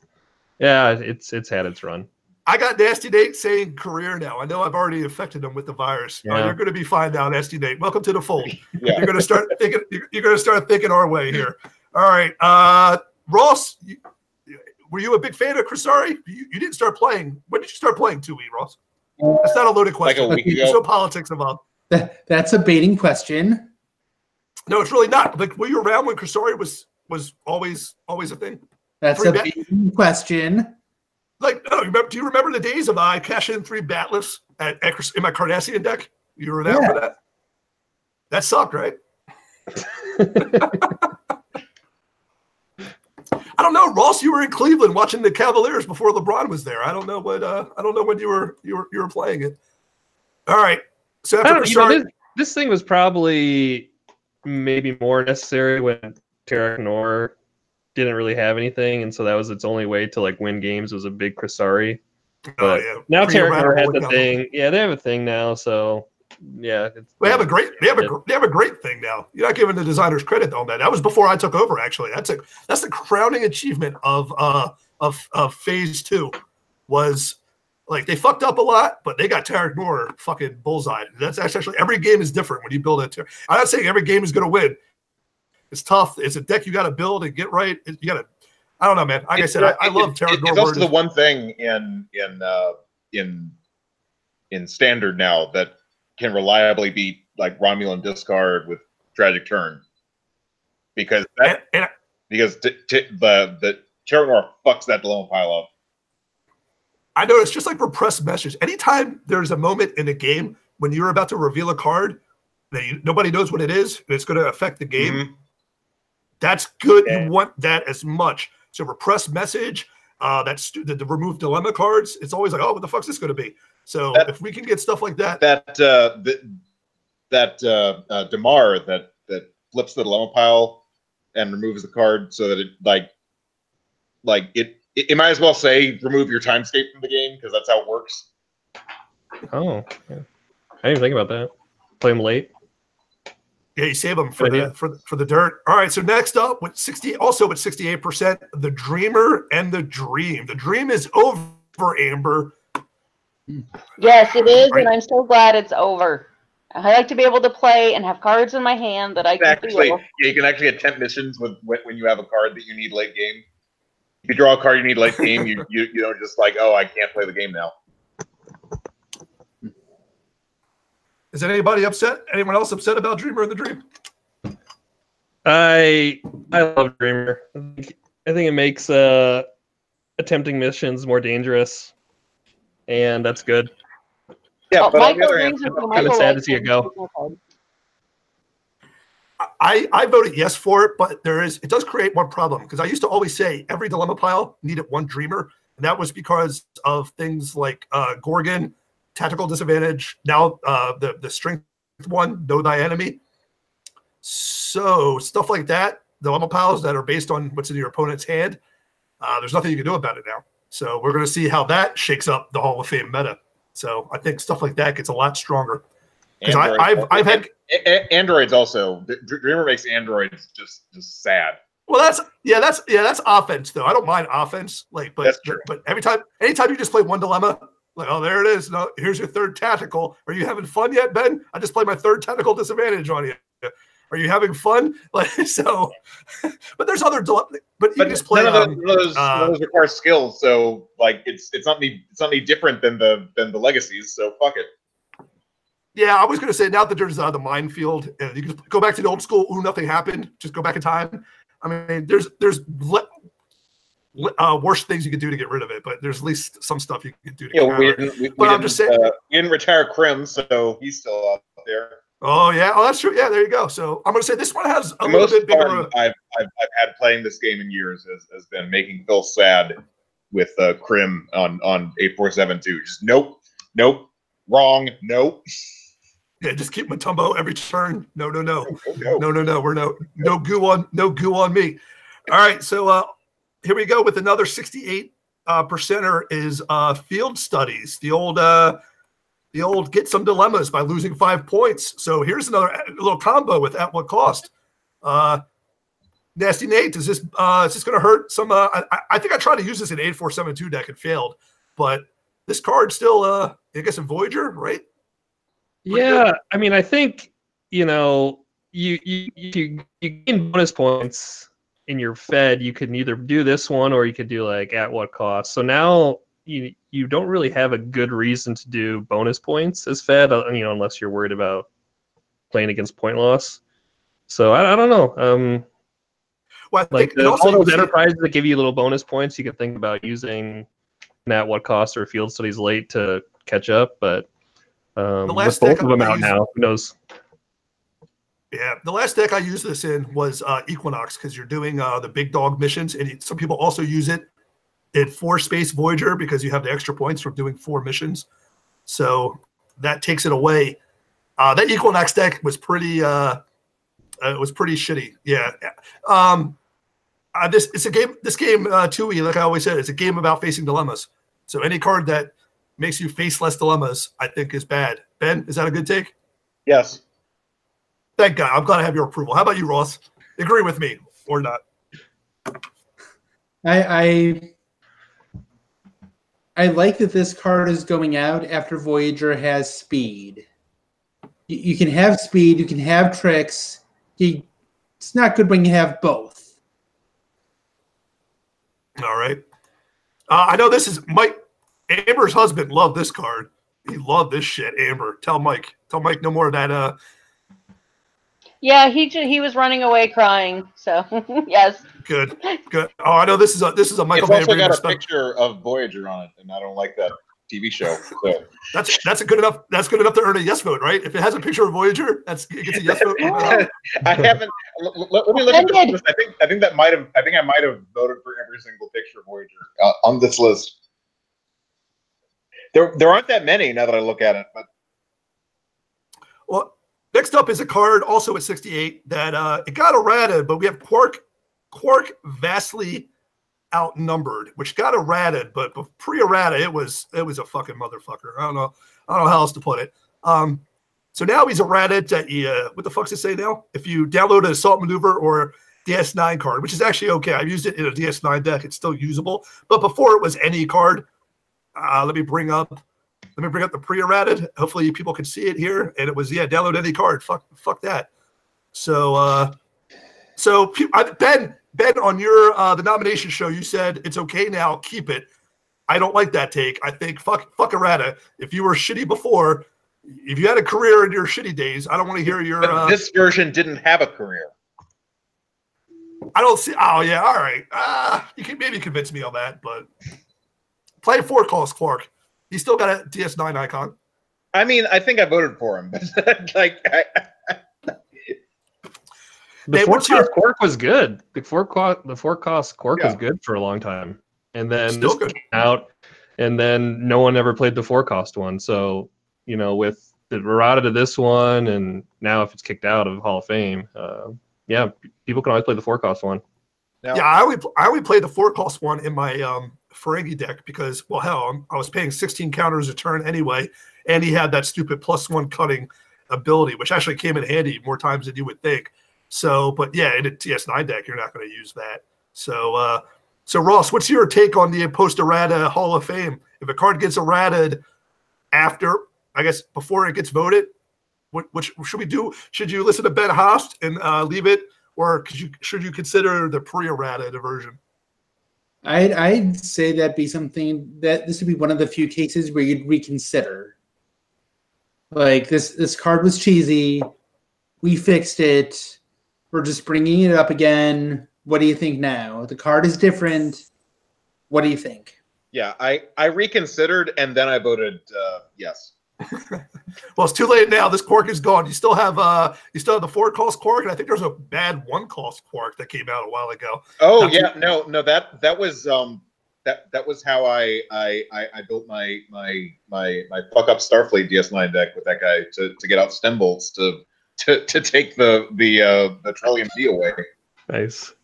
yeah, it's had its run. I got Nasty Nate saying career now. I know I've already infected him with the virus. Yeah. You're going to be fine now, Nasty Nate. Welcome to the fold. Yeah. You're going to start thinking. You're going to start thinking our way here. All right, Ross. Were you a big fan of Cressari? You didn't start playing. When did you start playing 2E, Ross? That's not a loaded question. Like a week ago. There's no politics involved. That's a baiting question. No, it's really not. Like, were you around when Cressari was always a thing? That's a baiting question. Like, no, do you remember the days of I cashing in 3 Batlefs in my Cardassian deck? You were there for that? That sucked, right? I don't know, Ross. You were in Cleveland watching the Cavaliers before LeBron was there. I don't know what. I don't know when you were playing it. All right. So after this thing was probably maybe more necessary when Tarek Noor didn't really have anything, and so that was its only way to like win games was a big Cressari. But now Tarek Noor has a thing. Yeah, they have a thing now, so yeah. They have a great thing now. You're not giving the designers credit on that. That was before I took over. Actually, that's the crowning achievement of phase 2. Was like they fucked up a lot, but they got Tarek Noor fucking bullseye. That's actually every game is different when you build it. I'm not saying every game is going to win. It's tough. It's a deck you got to build and get right. You got to. I don't know, man. Like I said, I love Tarek Noor. It's also the one thing in standard now that can reliably beat like Romulan discard with tragic turn, because the Tarek Noor fucks that dilemma pile up. I know it's just like repressed message. Anytime there's a moment in a game when you're about to reveal a card that nobody knows what it is, and it's going to affect the game. Mm-hmm. That's good. Yeah. You want that as much. So repressed message, that's the remove dilemma cards. It's always like, oh, what the fuck's this going to be? So if we can get stuff like that, Damar that flips the dilemma pile and removes the card so that it might as well say remove your timescape from the game because that's how it works. Oh, yeah. I didn't even think about that. Play them late. Yeah, you save them for the dirt. All right, so next up with 68%, the Dreamer and the Dream. The Dream is over, Amber. Yes, it is, and I'm so glad it's over. I like to be able to play and have cards in my hand that I can feel. Yeah, you can actually attempt missions when you have a card that you need late game. If you draw a card you need late game, you don't just like, oh, I can't play the game now. Is anybody upset? Anyone else upset about Dreamer and the Dream? I love Dreamer. I think it makes attempting missions more dangerous, and that's good. Yeah, but on the other hand, I'm kind of sad to see it go. I voted yes for it, but it does create one problem because I used to always say every dilemma pile needed one Dreamer, and that was because of things like Gorgon, tactical disadvantage. Now the strength one, know thy enemy. So stuff like that, dilemma piles that are based on what's in your opponent's hand. There's nothing you can do about it now. So we're going to see how that shakes up the Hall of Fame meta. So I think stuff like that gets a lot stronger. Because I've had androids also. Dreamer makes androids just sad. Well, that's offense though. I don't mind offense, but anytime you just play one dilemma, like, oh, there it is. No, here's your third tactical. Are you having fun yet, Ben? I just played my third tactical disadvantage on you. Are you having fun? Like so, but there's other dilemmas. But you just play. None of those require skills, so like it's not any different than the legacies. So fuck it. Yeah, I was going to say now that there's the minefield, and you can go back to the old school. Ooh, nothing happened. Just go back in time. I mean, there's worst things you could do to get rid of it, but there's at least some stuff you can do to Yeah, counter it. But I'm just saying, we didn't retire Krim, so he's still out there. Oh yeah, oh that's true. Yeah, there you go. So I'm gonna say this one has a little bit bigger. Fun I've had playing this game in years has been making Phil sad with Krim on 847-2. Just nope, wrong, nope. Yeah, just keep Matumbo every turn. No. We're no goo on me. All right, so here we go with another 68 percenter is field studies. The old get some dilemmas by losing 5 points. So here's another little combo with at what cost. Nasty Nate, is this going to hurt some? I think I tried to use this in 8472 deck and failed, but this card still, I guess, in Voyager, right? Yeah, I mean, I think you gain bonus points in your Fed. You could either do this one or you could do like at what cost. So now you don't really have a good reason to do bonus points as Fed, unless you're worried about playing against point loss. So I don't know. Well, like all those enterprises that give you little bonus points, you could think about using an at what cost or field studies late to catch up, but. The last with both of them out now, who knows? Yeah, the last deck I used this in was Equinox because you're doing the big dog missions, and some people also use it in 4-space Voyager because you have the extra points from doing 4 missions. So that takes it away. That Equinox deck was pretty shitty. Yeah. This game 2E, like I always said, it's a game about facing dilemmas. So any card that makes you face less dilemmas, I think, is bad. Ben, is that a good take? Yes. Thank God. I'm glad I have your approval. How about you, Ross? Agree with me or not? I like that this card is going out after Voyager has speed. You can have speed, you can have tricks. It's not good when you have both. All right. I know this is Mike. Amber's husband loved this card. He loved this shit. Amber, tell Mike no more of that. Yeah, he was running away crying. So yes. Good. Oh, I know this is a Michael. It's also got a picture of Voyager on it, and I don't like that TV show. So. That's good enough. That's good enough to earn a yes vote, right? If it has a picture of Voyager, it gets a yes vote. I haven't. Let me look at this list. I think I might have voted for every single picture of Voyager on this list. There aren't that many now that I look at it. But well, next up is a card also at 68 that it got errated, but we have Quark vastly outnumbered, which got errated, but pre-errata it was a fucking motherfucker. I don't know how else to put it. So now he's errated at what the fuck's it say now? If you download an assault maneuver or DS9 card, which is actually okay. I've used it in a DS9 deck. It's still usable, but before it was any card. Let me bring up the pre-errated. Hopefully people can see it here. And it was download any card. Fuck that. So Ben on your the nomination show, you said it's okay now. Keep it. I don't like that take. I think fuck errata. If you were shitty before, if you had a career in your shitty days, I don't want to hear your. But this version didn't have a career. I don't see. Oh yeah, all right. You can maybe convince me on that, but. Play 4 calls Quark. He's still got a DS9 icon. I mean, I think I voted for him, but the 4-cost Quark was good. The 4-cost Quark was good for a long time, and then still this came out, and then no one ever played the 4-cost one. So with the errata to this one, and now if it's kicked out of Hall of Fame, people can always play the 4-cost one. Now, I only played the 4-cost one in my Ferengi deck because, well, hell, I was paying 16 counters a turn anyway, and he had that stupid +1 cutting ability, which actually came in handy more times than you would think. So, but yeah, in a TS9 deck, you're not going to use that. So, Ross, what's your take on the post-errata Hall of Fame? If a card gets errated after, I guess, before it gets voted, what should we do? Should you listen to Ben Hosp and leave it, or should you consider the pre-errata version? I'd say that'd be something that this would be one of the few cases where you'd reconsider. Like this card was cheesy. We fixed it. We're just bringing it up again. What do you think now? The card is different. What do you think? Yeah, I reconsidered and then I voted yes. Well, it's too late now. This quark is gone. You still have the 4-cost quark, and I think there's a bad 1-cost quark that came out a while ago. Oh yeah, no, that was that was how I built my fuck up Starfleet DS9 deck with that guy to get out stem bolts to take the Trillium D away. Nice.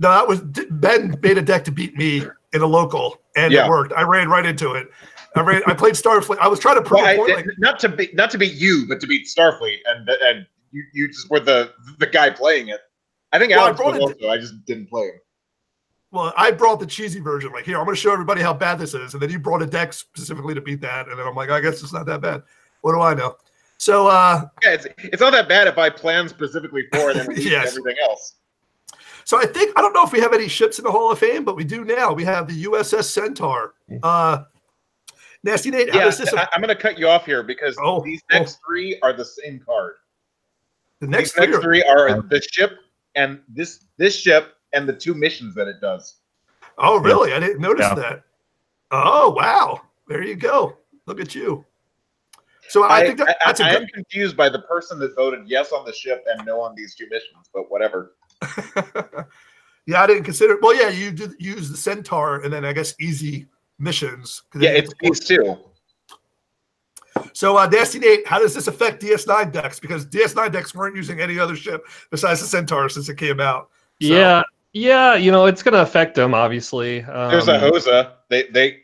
No, that was Ben made a deck to beat me in a local, and it worked. I ran right into it. I played Starfleet. I was trying to prove a point, not to beat you, but to beat Starfleet, and you just were the guy playing it. I think Alex was also. I just didn't play him. Well, I brought the cheesy version. Like, here, I'm going to show everybody how bad this is, and then you brought a deck specifically to beat that, and then I'm like, I guess it's not that bad. What do I know? So yeah, it's not that bad if I plan specifically for it and everything else. So I don't know if we have any ships in the Hall of Fame, but we do now. We have the USS Centaur. Nasty Nate, how does this? I'm going to cut you off here because these next three are the same card. The next three are the ship and this ship and the 2 missions that it does. Oh, really? I didn't notice that. Oh, wow. There you go. Look at you. So I think that's I'm confused by the person that voted yes on the ship and no on these 2 missions, but whatever. Yeah, I didn't consider. Well, yeah, you did use the Centaur and then I guess easy missions. Yeah, it's these 2. So, Nasty Nate, how does this affect DS9 decks? Because DS9 decks weren't using any other ship besides the Centaur since it came out. So. Yeah, it's going to affect them, obviously. There's a Hosa. They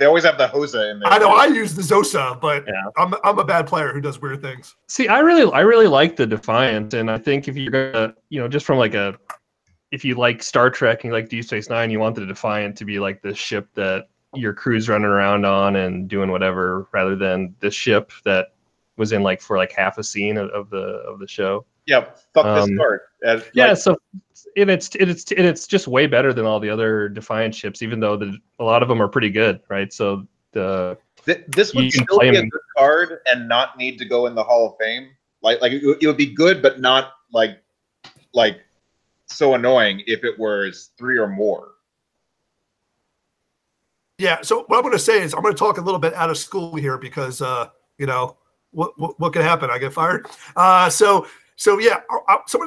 always have the Hosa in there. I know I use the Zosa, but I'm a bad player who does weird things. See, I really like the Defiant, and I think if you're gonna, just from if you like Star Trek and you like Deep Space Nine, you want the Defiant to be like the ship that your crew's running around on and doing whatever, rather than this ship that was in for half a scene of the show. Yeah, fuck this card. So it's just way better than all the other Defiant ships, even though a lot of them are pretty good, right? So this would still be a good card and not need to go in the Hall of Fame. It would be good, but not like so annoying if it was 3 or more. Yeah. So what I'm going to say is I'm going to talk a little bit out of school here because what can happen? I get fired. So yeah,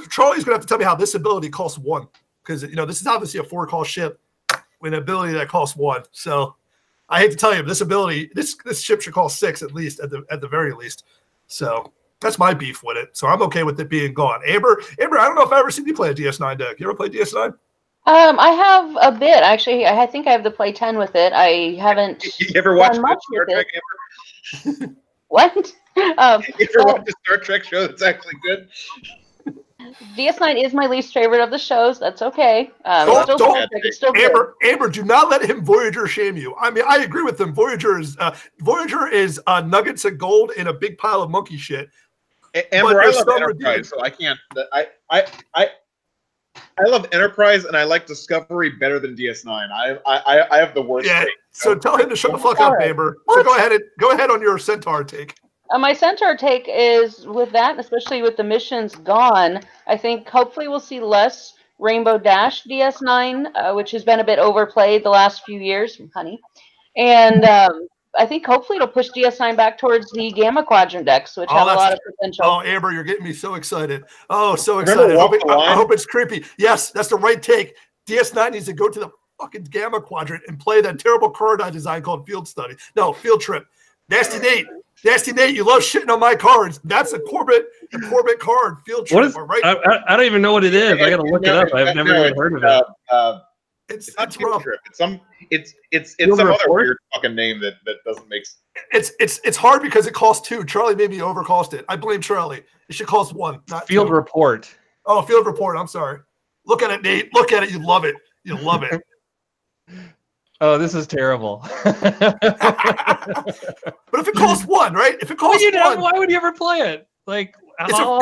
Charlie's going to have to tell me how this ability costs 1 because this is obviously a 4-cost ship with an ability that costs 1. So I hate to tell you, but this ability, this ship should cost 6 at least at the very least. So that's my beef with it. So I'm okay with it being gone. Amber, I don't know if I ever seen you play a DS9 deck. You ever play DS9? I have a bit actually. I think I have the play 10 with it. I haven't. You ever watched much Star Trek? Amber? What? You ever watched a Star Trek show that's actually good? DS9 is my least favorite of the shows. That's okay. It's still Amber, do not let him Voyager shame you. I mean, I agree with him. Voyager is nuggets of gold in a big pile of monkey shit. Amber, I love Enterprise, so I can't. I love Enterprise and I like Discovery better than DS9. I have the worst. Yeah. Take, so tell him to shut the fuck up, Amber. So go ahead on your Centaur take. My Centaur take is with that, especially with the missions gone. I think hopefully we'll see less Rainbow Dash DS9, which has been a bit overplayed the last few years, honey. And I think hopefully it'll push DS9 back towards the Gamma Quadrant decks, which have a lot of potential. Oh, Amber, you're getting me so excited. Oh, so excited. I hope it's creepy. Yes, that's the right take. DS9 needs to go to the fucking Gamma Quadrant and play that terrible card I designed called Field Trip. Nasty Nate, you love shitting on my cards. That's a Corbett card, Field Trip. What is, right? I don't even know what it is. I got to look it up. I've never even heard of it. It's not rough. Trip. It's some other weird fucking name that doesn't make sense. It's hard because it costs 2. Charlie made me overcost it. I blame Charlie. It should cost 1, not Field 2. Report. Oh, Field Report. I'm sorry. Look at it, Nate. Look at it. You love it. You love it. Oh, this is terrible. But if it costs 1, right? If it costs 1, why would you ever play it? Like, how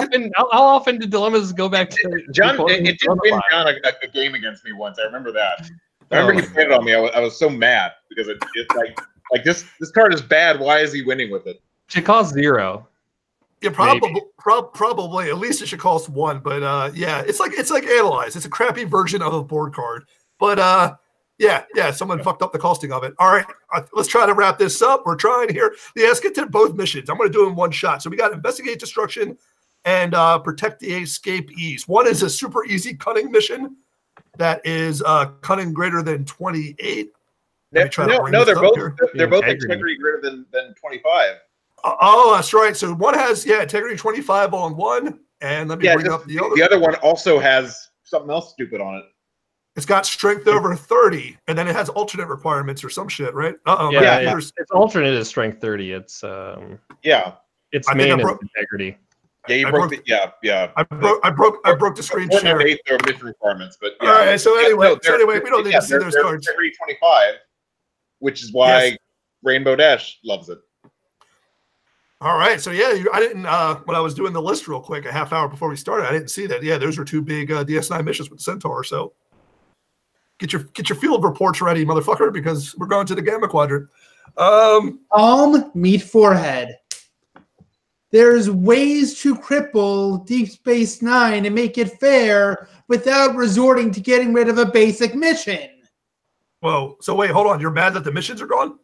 often did dilemmas go back to John? It did win John a game against me once. I remember that. I remember he played it on me. I was so mad because it's like this card is bad. Why is he winning with it? It costs 0. Yeah, probably. At least it should cost 1. But yeah, it's like Analyze. It's a crappy version of a board card. But Yeah, someone fucked up the costing of it. All right, let's try to wrap this up. We're trying here. Yeah, let's get to both missions. I'm going to do them in one shot. So we got Investigate Destruction and Protect the Escapees. One is a super easy cunning mission that is cunning greater than 28. No, they're both integrity greater than 25. Oh, that's right. So one has integrity 25 on one, and let me bring up the other. The other one also has something else stupid on it. It's got strength over 30, and then it has alternate requirements or some shit, right? It's alternate is strength 30. It's it's main is integrity. Yeah, you broke I broke the screen share. Their mission requirements, but all right. So anyway, we don't need to see those cards. Integrity 25, which is why Rainbow Dash loves it. All right, so I didn't. When I was doing the list real quick, a half hour before we started, I didn't see that. Yeah, those are two big DS9 missions with Centaur. So get your field reports ready, motherfucker, because we're going to the Gamma Quadrant. Palm, meet forehead. There's ways to cripple Deep Space Nine and make it fair without resorting to getting rid of a basic mission. Whoa! So wait, hold on. You're mad that the missions are gone?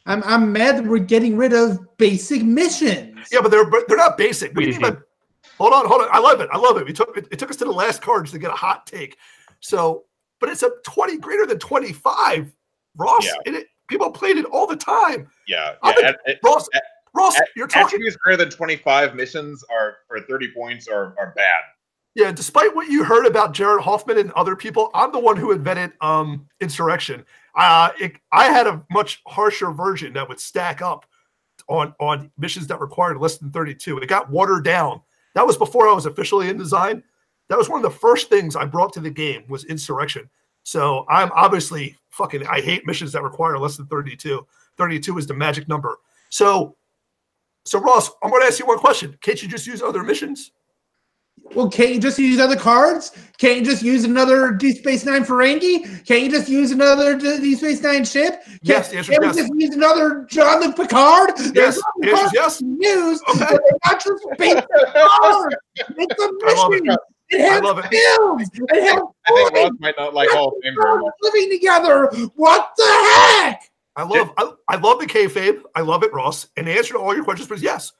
I'm mad that we're getting rid of basic missions. Yeah, but they're not basic. Hold on. I love it. It took us to the last cards to get a hot take. So, but it's a 20 greater than 25, Ross. Yeah. People played it all the time. Yeah. Ross, you're talking. Attributes greater than 25 missions are for 30 points are bad. Yeah, despite what you heard about Jared Hoffman and other people, I'm the one who invented insurrection. I had a much harsher version that would stack up on missions that required less than 32. It got watered down. That was before I was officially in design. That was one of the first things I brought to the game was insurrection. So I'm obviously I hate missions that require less than 32. 32 is the magic number. So Ross, I'm going to ask you one question. Can't you just use other missions? Well, can't you just use other cards? Can't you just use another Deep Space Nine Ferengi? Can't you just use another Deep Space Nine ship? Yes, the answer is yes. Just use another Jean-Luc Picard? Yes, the answer is yes. Use, okay. Not just basic cards. It's a mission. I love it. I think Ross might not like all of them living together. What the heck? I love the kayfabe. I love it, Ross. And the answer to all your questions was yes.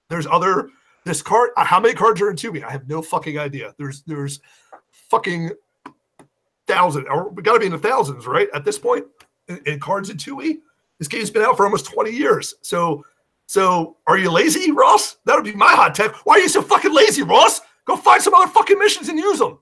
There's other. This card, how many cards are in 2E? I have no fucking idea. There's fucking thousands, or we got to be in the thousands, right? At this point, in cards in 2E, this game's been out for almost 20 years. So are you lazy, Ross? That would be my hot take. Why are you so fucking lazy, Ross? Go find some other fucking missions and use them.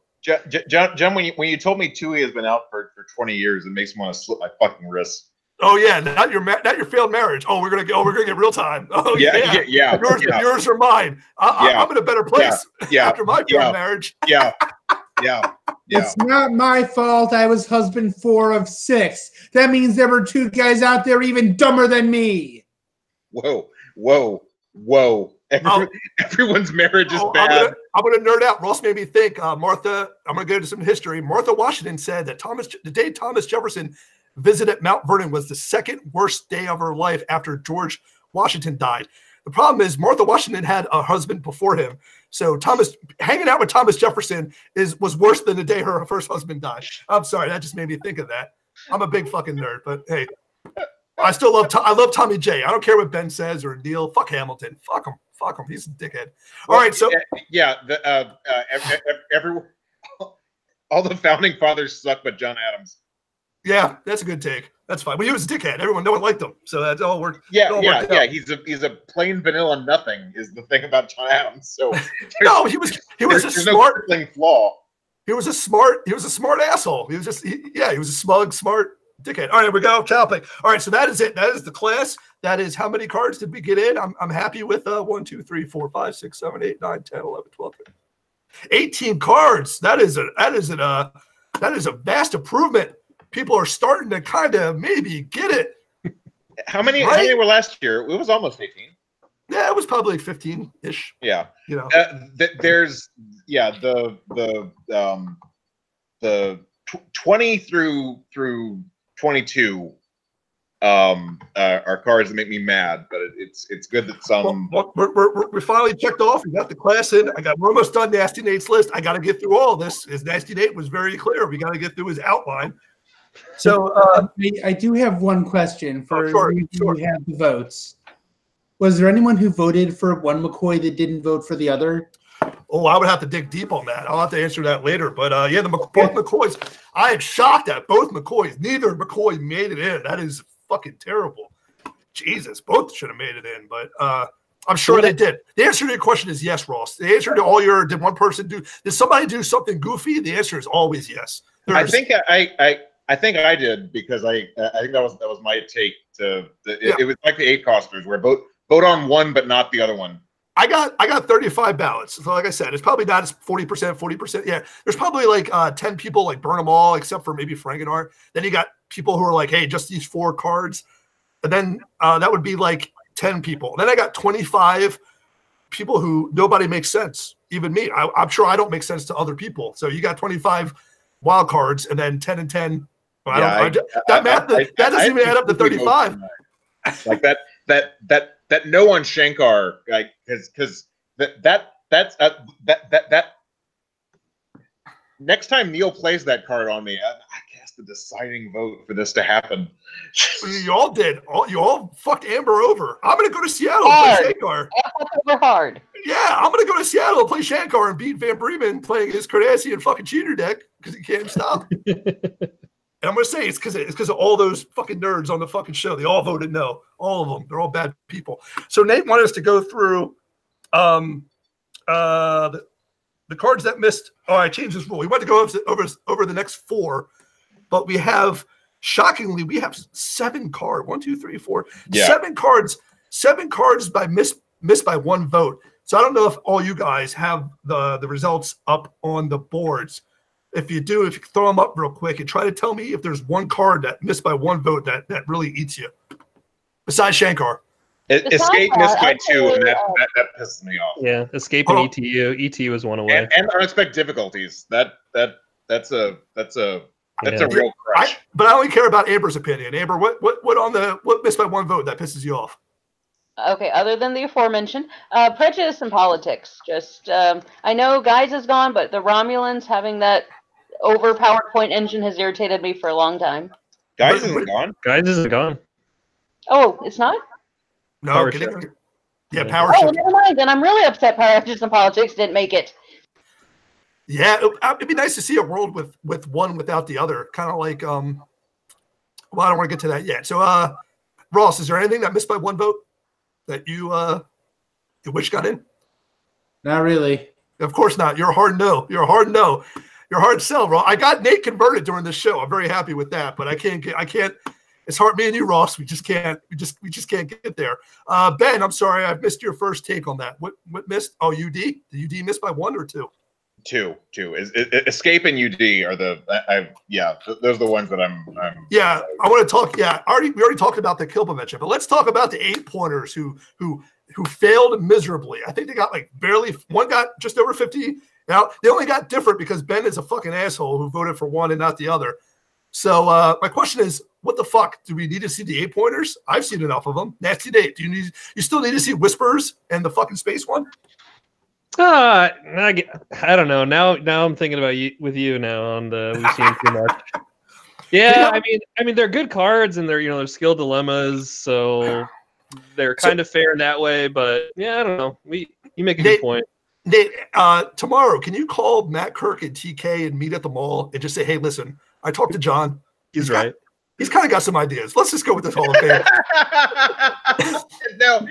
John, when you told me 2E has been out for 20 years, it makes me want to slip my fucking wrist. Oh yeah, not your failed marriage. Oh, we're gonna get real time. Oh yeah. Yours or mine. I'm in a better place after my failed marriage. Yeah. It's not my fault. I was husband 4 of 6. That means there were 2 guys out there even dumber than me. Whoa. Everyone's marriage is bad. I'm gonna nerd out. Ross made me think. Martha. I'm gonna go into some history. Martha Washington said that the day Thomas Jefferson visited Mount Vernon was the second worst day of her life after George Washington died. The problem is Martha Washington had a husband before him. So hanging out with Thomas Jefferson was worse than the day her first husband died. I'm sorry. That just made me think of that. I'm a big fucking nerd, but hey, I still love Tommy J. I don't care what Ben says or Neil. Fuck Hamilton. Fuck him. He's a dickhead. All right. So everyone, all the founding fathers suck, but John Adams. Yeah, that's a good take. That's fine. But he was a dickhead. No one liked him, so that's all worked. Yeah. He's a plain vanilla nothing is the thing about John Adams. So no, he was a smart flaw. He was a smart asshole. He was a smart dickhead. All right, we go topic. All right, so that is it. That is the class. That is how many cards did we get in? I'm happy with 1, 2, 3, 4, 5, 6, 7, 8, 9, 10, 11, 12, 18 cards. That is a vast improvement. People are starting to kind of maybe get it. How many were last year? It was almost 18. Yeah, it was probably 15-ish. Yeah. There's the 20 through 22 are cards that make me mad, but it's good that some. Well, we finally checked off. We got the class in. We're almost done Nasty Nate's list. I got to get through all of this. His Nasty Nate was very clear. We got to get through his outline. So I do have one question for sure, you sure. who have the votes. Was there anyone who voted for one McCoy that didn't vote for the other? Oh, I would have to dig deep on that. I'll have to answer that later. But yeah, both McCoys. I am shocked at both McCoys. Neither McCoy made it in. That is fucking terrible. Jesus, both should have made it in. But I'm sure they did. The answer to your question is yes, Ross. The answer to all your did one person do? Did somebody do something goofy? The answer is always yes. I think I did because I think that was my take to it was like the 8 costers where vote on one but not the other one. I got 35 ballots. So like I said, it's probably not as 40%. Yeah, there's probably like 10 people like burn them all except for maybe Frankenart. Then you got people who are like, hey, just these 4 cards, and then that would be like 10 people. Then I got 25 people who nobody makes sense, even me. I'm sure I don't make sense to other people. So you got 25 wild cards and then 10 and 10. Well, that doesn't even add up to 35. Like that no on Shankar, like because that's next time Neil plays that card on me, I cast the deciding vote for this to happen. You all did. You all fucked Amber over. I'm gonna go to Seattle and play Shankar. Over hard. Yeah, I'm gonna go to Seattle and play Shankar and beat Van Breeman playing his Cardassian fucking cheater deck because he can't stop. And I'm gonna say it's because of all those fucking nerds on the fucking show. They all voted no. All of them. They're all bad people. So Nate wanted us to go through the cards that missed. Oh, I changed this rule. We want to go over the next 4, but we have shockingly we have 7 cards. 1, 2, 3, 4. Yeah. 7 cards. 7 cards by missed by 1 vote. So I don't know if all you guys have the results up on the boards. If you do, if you throw them up real quick and try to tell me if there's 1 card that missed by 1 vote that really eats you. Besides Shankar. Escape missed by 2, and that pisses me off. Yeah, Escape and ETU. ETU was 1 away. And unexpected difficulties. That's a real crush. But I only care about Amber's opinion. Amber, what missed by 1 vote that pisses you off? Okay, other than the aforementioned, prejudice and politics. Just I know Guys is gone, but the Romulans having that overpowered point engine has irritated me for a long time. Guys isn't gone. Guys isn't gone. Oh, it's not? No, Power Shift. Shift. Yeah, Power Shift. Shift. Never mind. Then I'm really upset prejudice and politics didn't make it. Yeah, it'd be nice to see a world with one without the other. Kind of like well, I don't want to get to that yet. So Ross, is there anything that missed by 1 vote that you wish got in? Not really. Of course not. You're a hard no. You're a hard no. You're a hard sell, Ross. I got Nate converted during this show. I'm very happy with that, but I can't. It's hard. Me and you, Ross. We just can't. We just can't get there. Ben, I'm sorry. I've missed your first take on that. What missed? Oh, UD. Did UD miss by 1 or 2? 2. Escape and UD are those are the ones that I'm yeah, I want to talk. Yeah, we already talked about the kill prevention, but let's talk about the 8-pointers who failed miserably. I think they got like barely. One got just over 50. Now they only got different because Ben is a fucking asshole who voted for one and not the other. So my question is, what the fuck? Do we need to see the 8-pointers? I've seen enough of them. Nasty Nate, you still need to see Whispers and the fucking space one? I don't know. Now I'm thinking about you with you now on the we've seen too much. Yeah, I mean they're good cards and they're skill dilemmas, so they're kind of fair in that way. But yeah, I don't know. You make a good point. Nate, tomorrow, can you call Matt Kirk and TK and meet at the mall and just say, hey, listen, I talked to John. He's right. He's kind of got some ideas. Let's just go with this Hall of Fame. No,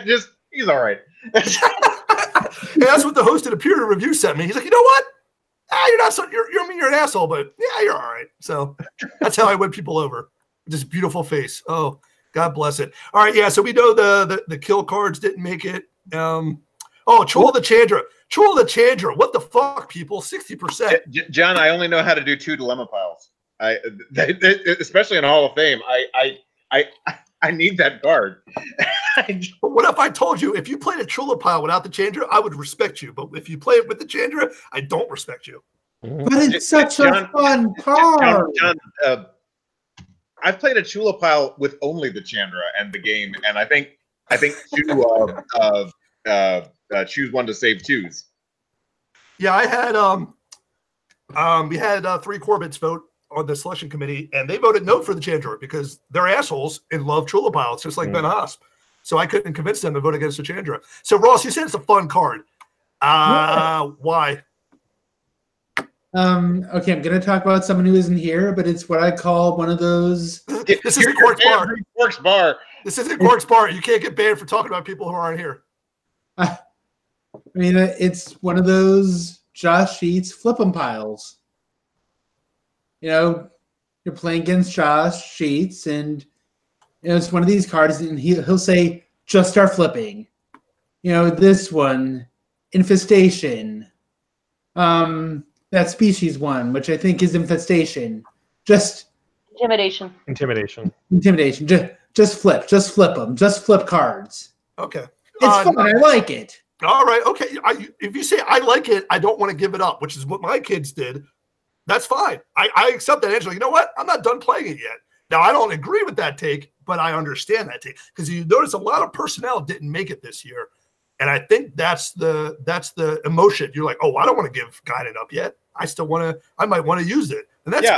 just he's all right. Yeah, that's what the host of the peer review sent me. He's like, you know what? You're not so you're an asshole, but yeah, you're all right. So that's how I win people over. This beautiful face. Oh, God bless it. All right, yeah. So we know the kill cards didn't make it. Chul the Chandra. What the fuck, people? 60%. John, I only know how to do 2 dilemma piles. Especially in Hall of Fame. I need that card. But what if I told you if you played a Chula pile without the Chandra, I would respect you. But if you play it with the Chandra, I don't respect you. But it's such a fun card. John, I've played a Chula pile with only the Chandra and the game, and I think choose one to save 2s. Yeah, I had we had 3 Corbett's vote on the selection committee, and they voted no for the Chandra because they're assholes and love Chula pilots, just like Ben Hosp. So I couldn't convince them to vote against the Chandra. So Ross, you said it's a fun card. Why? Okay, I'm going to talk about someone who isn't here, but it's what I call one of those. This is Quark's bar. Quark's bar. This isn't Quark's bar. You can't get banned for talking about people who aren't here. I mean, it's one of those Josh Sheets flip 'em piles. You know, you're playing against Josh Sheets, and you know it's one of these cards, and he'll say, "Just start flipping." You know, this one, Infestation. That species one, which I think is Infestation. Just Intimidation. Intimidation. Just flip them. Just flip cards. Okay. It's fun. I like it. All right. Okay. If you say I like it, I don't want to give it up, which is what my kids did. That's fine. I accept that, Angela. You know what? I'm not done playing it yet. Now, I don't agree with that take, but I understand that take because you notice a lot of personnel didn't make it this year. And I think that's the emotion. You're like, oh, I don't want to give Guided up yet. I might want to use it. And that's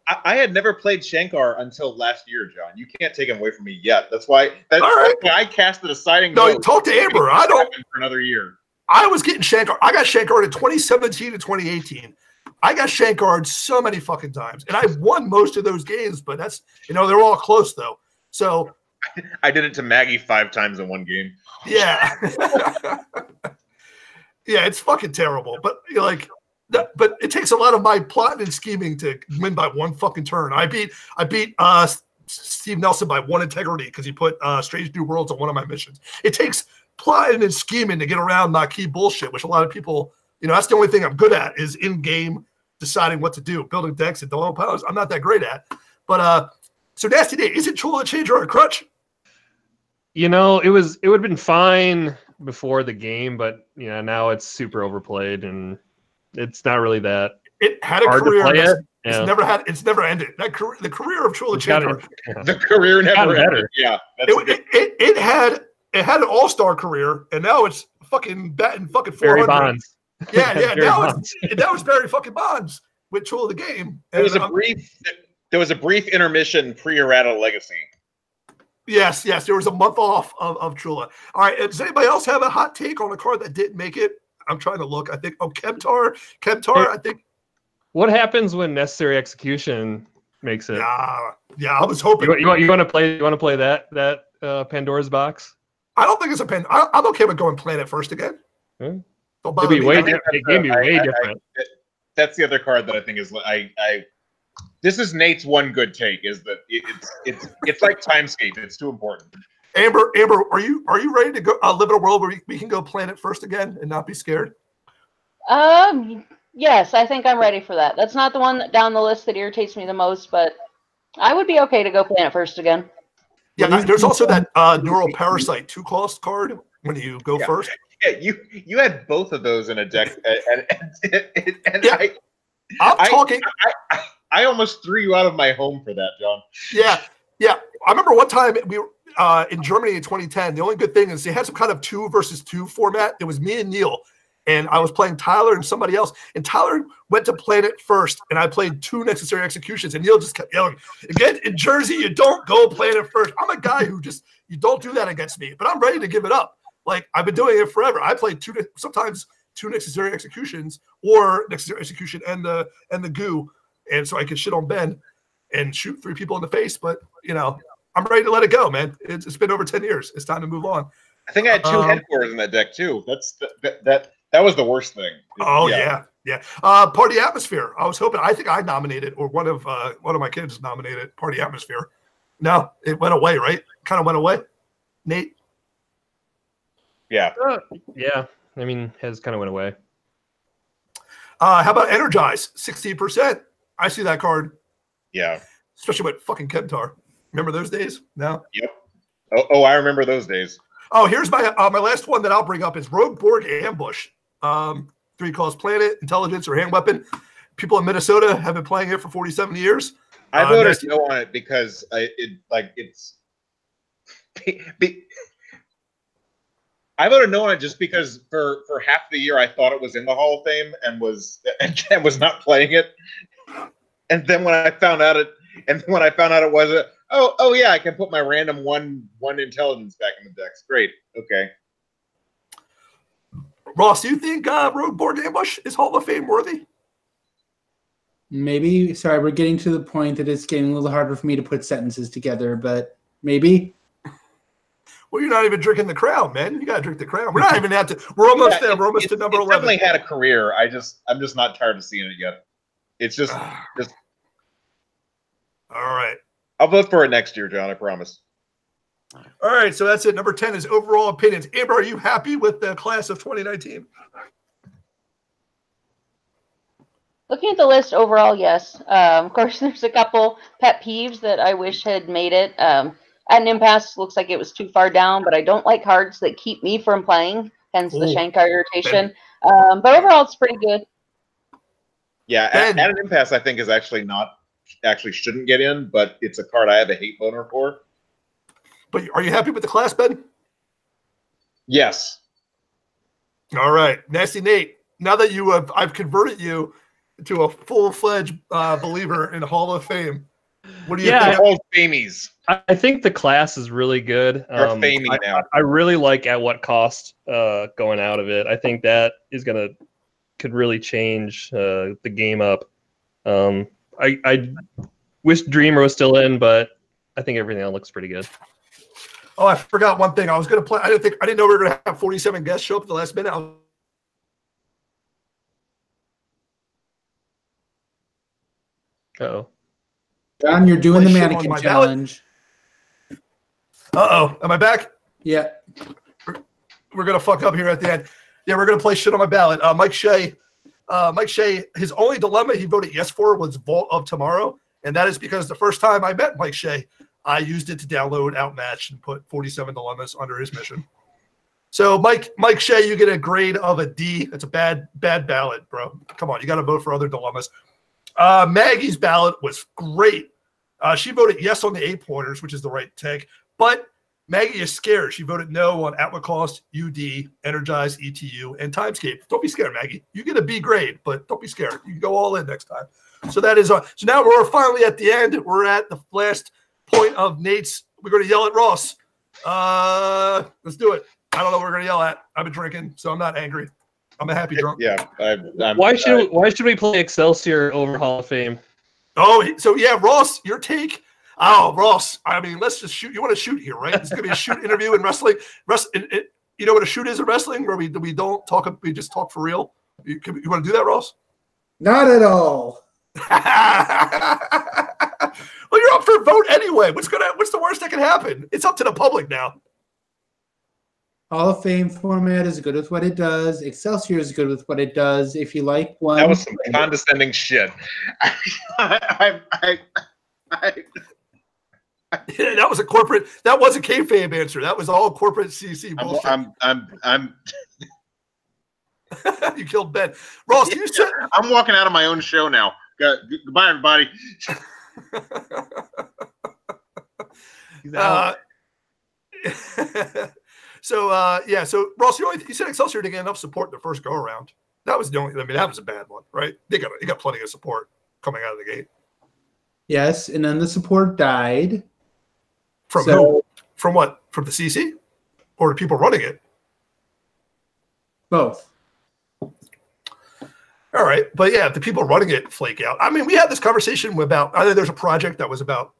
I had never played Shankar until last year, John. You can't take him away from me yet. That's why I cast the deciding vote. No, talk to Amber. I don't for another year. I was getting Shankar. I got Shankar in 2017 to 2018. I got Shankar so many fucking times. And I won most of those games, but that's they're all close though. So I did it to Maggie 5 times in one game. Yeah. Yeah, it's fucking terrible. But but it takes a lot of my plotting and scheming to win by one fucking turn. I beat Steve Nelson by 1 integrity because he put Strange New Worlds on one of my missions. It takes plotting and scheming to get around my key bullshit, which a lot of people, that's the only thing I'm good at is in-game deciding what to do, building decks and dolo powers. I'm not that great at. But so Nasty Day, is it Chula Changer on a crutch? It would have been fine before the game, but now it's super overplayed and it's not really that. It had a hard career. To play it. It's never ended. The career of Chula Changer. The career never ended. Yeah. It had an all-star career, and now it's fucking batting fucking 400. Barry Bonds. Yeah. Now it's Barry fucking Bonds with Chula the game. There was a brief intermission pre-errata legacy. Yes. There was a month off of Chula. All right. Does anybody else have a hot take on a card that didn't make it? I'm trying to look. I think Kemtar. I think. What happens when Necessary Execution makes it? Yeah. I was hoping. You want to play? You want to play that Pandora's Box? I don't think it's a pen. I'm okay with going Planet First again. It'd be way different. That's the other card that I think is This is Nate's one good take. Is that it's like Timescape. It's too important. Amber, are you ready to go live in a world where we can go Planet First again and not be scared? Yes, I think I'm ready for that. That's not the one down the list that irritates me the most, but I would be okay to go Planet First again. Yeah, there's also that Neural Parasite 2-cost card when you go first. Yeah, you had both of those in a deck, and yeah. I almost threw you out of my home for that, John. Yeah. I remember one time we were in Germany in 2010. The only good thing is they had some kind of 2 versus 2 format. It was me and Neil, and I was playing Tyler and somebody else. And Tyler went to Planet First, and I played 2 Necessary Executions. And Neil just kept yelling, "Again, in Jersey, you don't go Planet First." I'm a guy who you don't do that against me, but I'm ready to give it up. Like, I've been doing it forever. I played sometimes 2 Necessary Executions or Necessary Execution and the goo. And so I could shit on Ben and shoot 3 people in the face. But, I'm ready to let it go, man. It's been over 10 years. It's time to move on. I think I had 2 headquarters in that deck, too. That was the worst thing. Oh, yeah. Party Atmosphere. I think I nominated, or one of my kids nominated Party Atmosphere. No, it went away, right? Kind of went away. Nate? Yeah. Yeah. I mean, has kind of went away. How about Energize? 16%. I see that card. Yeah. Especially with fucking Kemtar. Remember those days? No? Yep. Oh, I remember those days. Oh, here's my last one that I'll bring up is Rogue Borg Ambush. 3-cost planet, intelligence, or hand weapon. People in Minnesota have been playing it for 47 years. I voted no on it because I voted no on it just because for half the year I thought it was in the Hall of Fame and was not playing it. And then when I found out it was oh yeah, I can put my random one intelligence back in the decks. Great. Okay. Ross, do you think Rogue Board Ambush is Hall of Fame worthy? Maybe. Sorry, we're getting to the point that it's getting a little harder for me to put sentences together, but maybe. Well, you're not even drinking the crown, man. You got to drink the crown. We're not even at to. We're almost there. We're almost to number 11. Definitely had a career. I'm just not tired of seeing it yet. It's just. All right. I'll vote for it next year, John. I promise. All right, so that's it. Number 10 is overall opinions. Amber, are you happy with the class of 2019? Looking at the list overall, yes. Of course, there's a couple pet peeves that I wish had made it. At an impasse, looks like it was too far down, but I don't like cards that keep me from playing, hence the Shankar irritation. But overall, it's pretty good. Yeah, at an impasse, I think is actually shouldn't get in, but it's a card I have a hate boner for. But are you happy with the class, Ben? Yes. All right, Nasty Nate. Now that I've converted you to a full-fledged believer in Hall of Fame. What do you think? All Famies. I think the class is really good. I really like at what cost going out of it. I think that could really change the game up. I wish Dreamer was still in, but I think everything else looks pretty good. Oh, I forgot one thing. I was going to play. I didn't know we were going to have 47 guests show up at the last minute. Uh-oh. John, you're doing the mannequin challenge. Uh-oh. Am I back? Yeah. We're going to fuck up here at the end. Yeah, we're going to play shit on my ballot. Mike Shea, his only dilemma he voted yes for was Vault of Tomorrow. And that is because the first time I met Mike Shea, I used it to download Outmatch and put 47 dilemmas under his mission. So, Mike Shea, you get a grade of a D. That's a bad ballot, bro. Come on, you got to vote for other dilemmas. Maggie's ballot was great. She voted yes on the 8-pointers, which is the right take. But Maggie is scared. She voted no on At What Cost, UD, Energize, ETU, and Timescape. Don't be scared, Maggie. You get a B grade, but don't be scared. You can go all in next time. So that is so now we're finally at the end. We're at the last point of Nate's. We're going to yell at Ross. Let's do it. I don't know what we're going to yell at. I've been drinking, so I'm not angry. I'm a happy drunk. Yeah. Why should we play Excelsior over Hall of Fame? Oh, so yeah, Ross, your take. Oh, Ross. I mean, let's just shoot. You want to shoot here, right? It's gonna be a shoot interview in wrestling. You know what a shoot is in wrestling, where we don't talk. We just talk for real. You want to do that, Ross? Not at all. Well, you're up for a vote anyway. What's the worst that can happen? It's up to the public now. Hall of Fame format is good with what it does. Excelsior is good with what it does. If you like one, that was some condescending shit. That was a corporate. That wasn't kayfabe answer. That was all corporate CC bullshit. I'm You killed Ben. Ross, you said I'm walking out of my own show now. Goodbye, everybody. So Ross, you said Excelsior didn't get enough support in the first go around. That was the only. I mean, that was a bad one, right? They got plenty of support coming out of the gate. Yes, and then the support died. From who? From what? From the CC, or the people running it? Both. All right, but yeah, the people running it flake out. I mean, we had this conversation about either there's a project that was about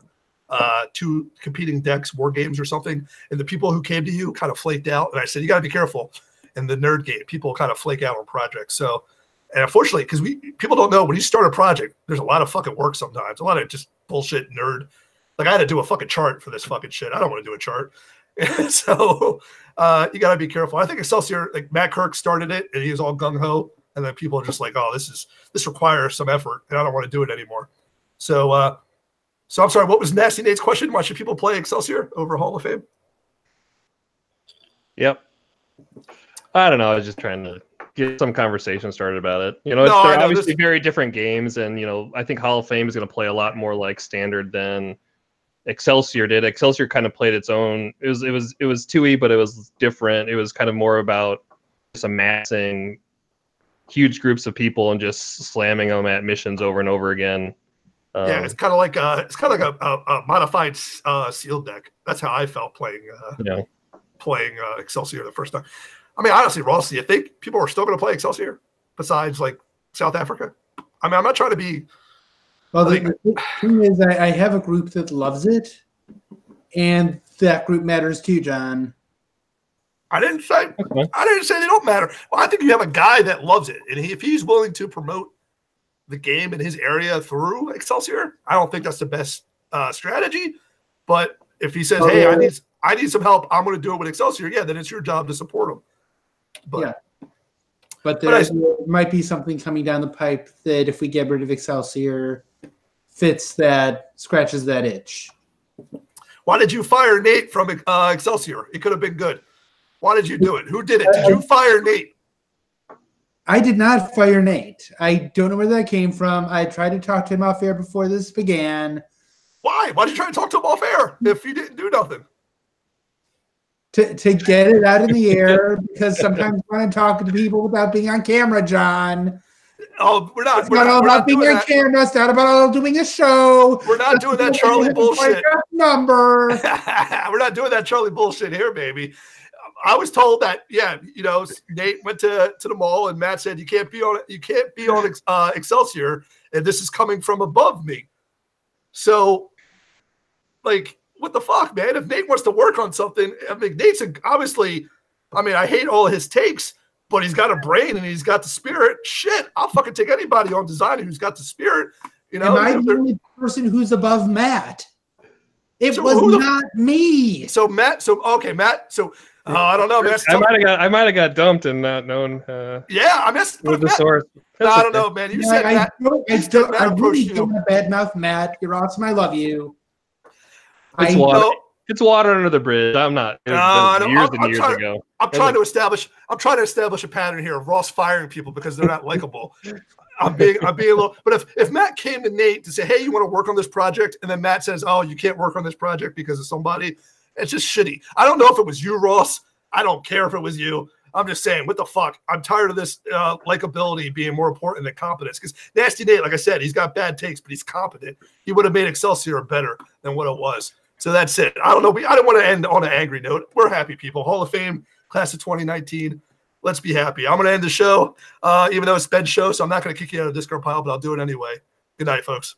two competing decks, war games or something, and the people who came to you kind of flaked out. And I said, you got to be careful. In the nerd game, people kind of flake out on projects. So, and unfortunately, because people don't know, when you start a project, there's a lot of fucking work sometimes, a lot of just bullshit nerd. Like I had to do a fucking chart for this fucking shit. I don't want to do a chart. And so you got to be careful. I think Excelsior, like Matt Kirk started it and he was all gung ho. And then people are just like, oh, this requires some effort and I don't want to do it anymore. So I'm sorry, what was Nasty Nate's question? Why should people play Excelsior over Hall of Fame? Yep. I don't know. I was just trying to get some conversation started about it. You know, they're obviously very different games. And, you know, I think Hall of Fame is going to play a lot more like Standard than Excelsior did. Excelsior kind of played its own. It was 2E, but it was different. It was kind of more about just amassing huge groups of people and just slamming them at missions over and over again. Yeah, it's kind of like a modified sealed deck. That's how I felt playing Excelsior the first time. I mean, honestly, Ross, do you think people are still going to play Excelsior besides like South Africa? I mean, I'm not trying to be. Well, the thing is, I have a group that loves it, and that group matters too, John. I didn't say they don't matter. Well, I think you have a guy that loves it, and if he's willing to promote the game in his area through Excelsior, I don't think that's the best strategy. But if he says, "Hey, I need some help. I'm going to do it with Excelsior," yeah, then it's your job to support him. But there might be something coming down the pipe that if we get rid of Excelsior, scratches that itch. Why did you fire Nate from Excelsior? It could have been good. Why did you do it? Who did it? Did you fire Nate? I did not fire Nate. I don't know where that came from. I tried to talk to him off air before this began. Why? Why did you try to talk to him off air if you didn't do nothing? To get it out of the air, because sometimes I want to talk to people without being on camera, John. Oh, we're not. It's not all about being on camera. It's not about all doing a show. We're not doing that Charlie bullshit. Number. We're not doing that Charlie bullshit here, baby. I was told that, Nate went to the mall and Matt said you can't be on Excelsior, and this is coming from above me. So, like, what the fuck, man? If Nate wants to work on something, I mean, Nate's obviously, I mean, I hate all of his takes, but he's got a brain and he's got the spirit. Shit, I'll fucking take anybody on design who's got the spirit. You know, am I the only person who's above Matt? It was not me. So Matt. So I don't know, man. I might have got dumped and not known. I missed the source. No, I don't know, man. You said Matt. I really don't want to badmouth Matt. You're awesome. I love you. It's water. It's water under the bridge. I'm not. Years ago. I'm trying to establish a pattern here of Ross firing people because they're not likable. I'm being a little. But if Matt came to Nate to say, "Hey, you want to work on this project," and then Matt says, "Oh, you can't work on this project because of somebody," it's just shitty. I don't know if it was you, Ross. I don't care if it was you. I'm just saying, what the fuck? I'm tired of this likability being more important than competence. Because Nasty Nate, like I said, he's got bad takes, but he's competent. He would have made Excelsior better than what it was. So that's it. I don't know. I don't want to end on an angry note. We're happy people. Hall of Fame, class of 2019. Let's be happy. I'm going to end the show, even though it's Ben's show, so I'm not going to kick you out of the Discord pile, but I'll do it anyway. Good night, folks.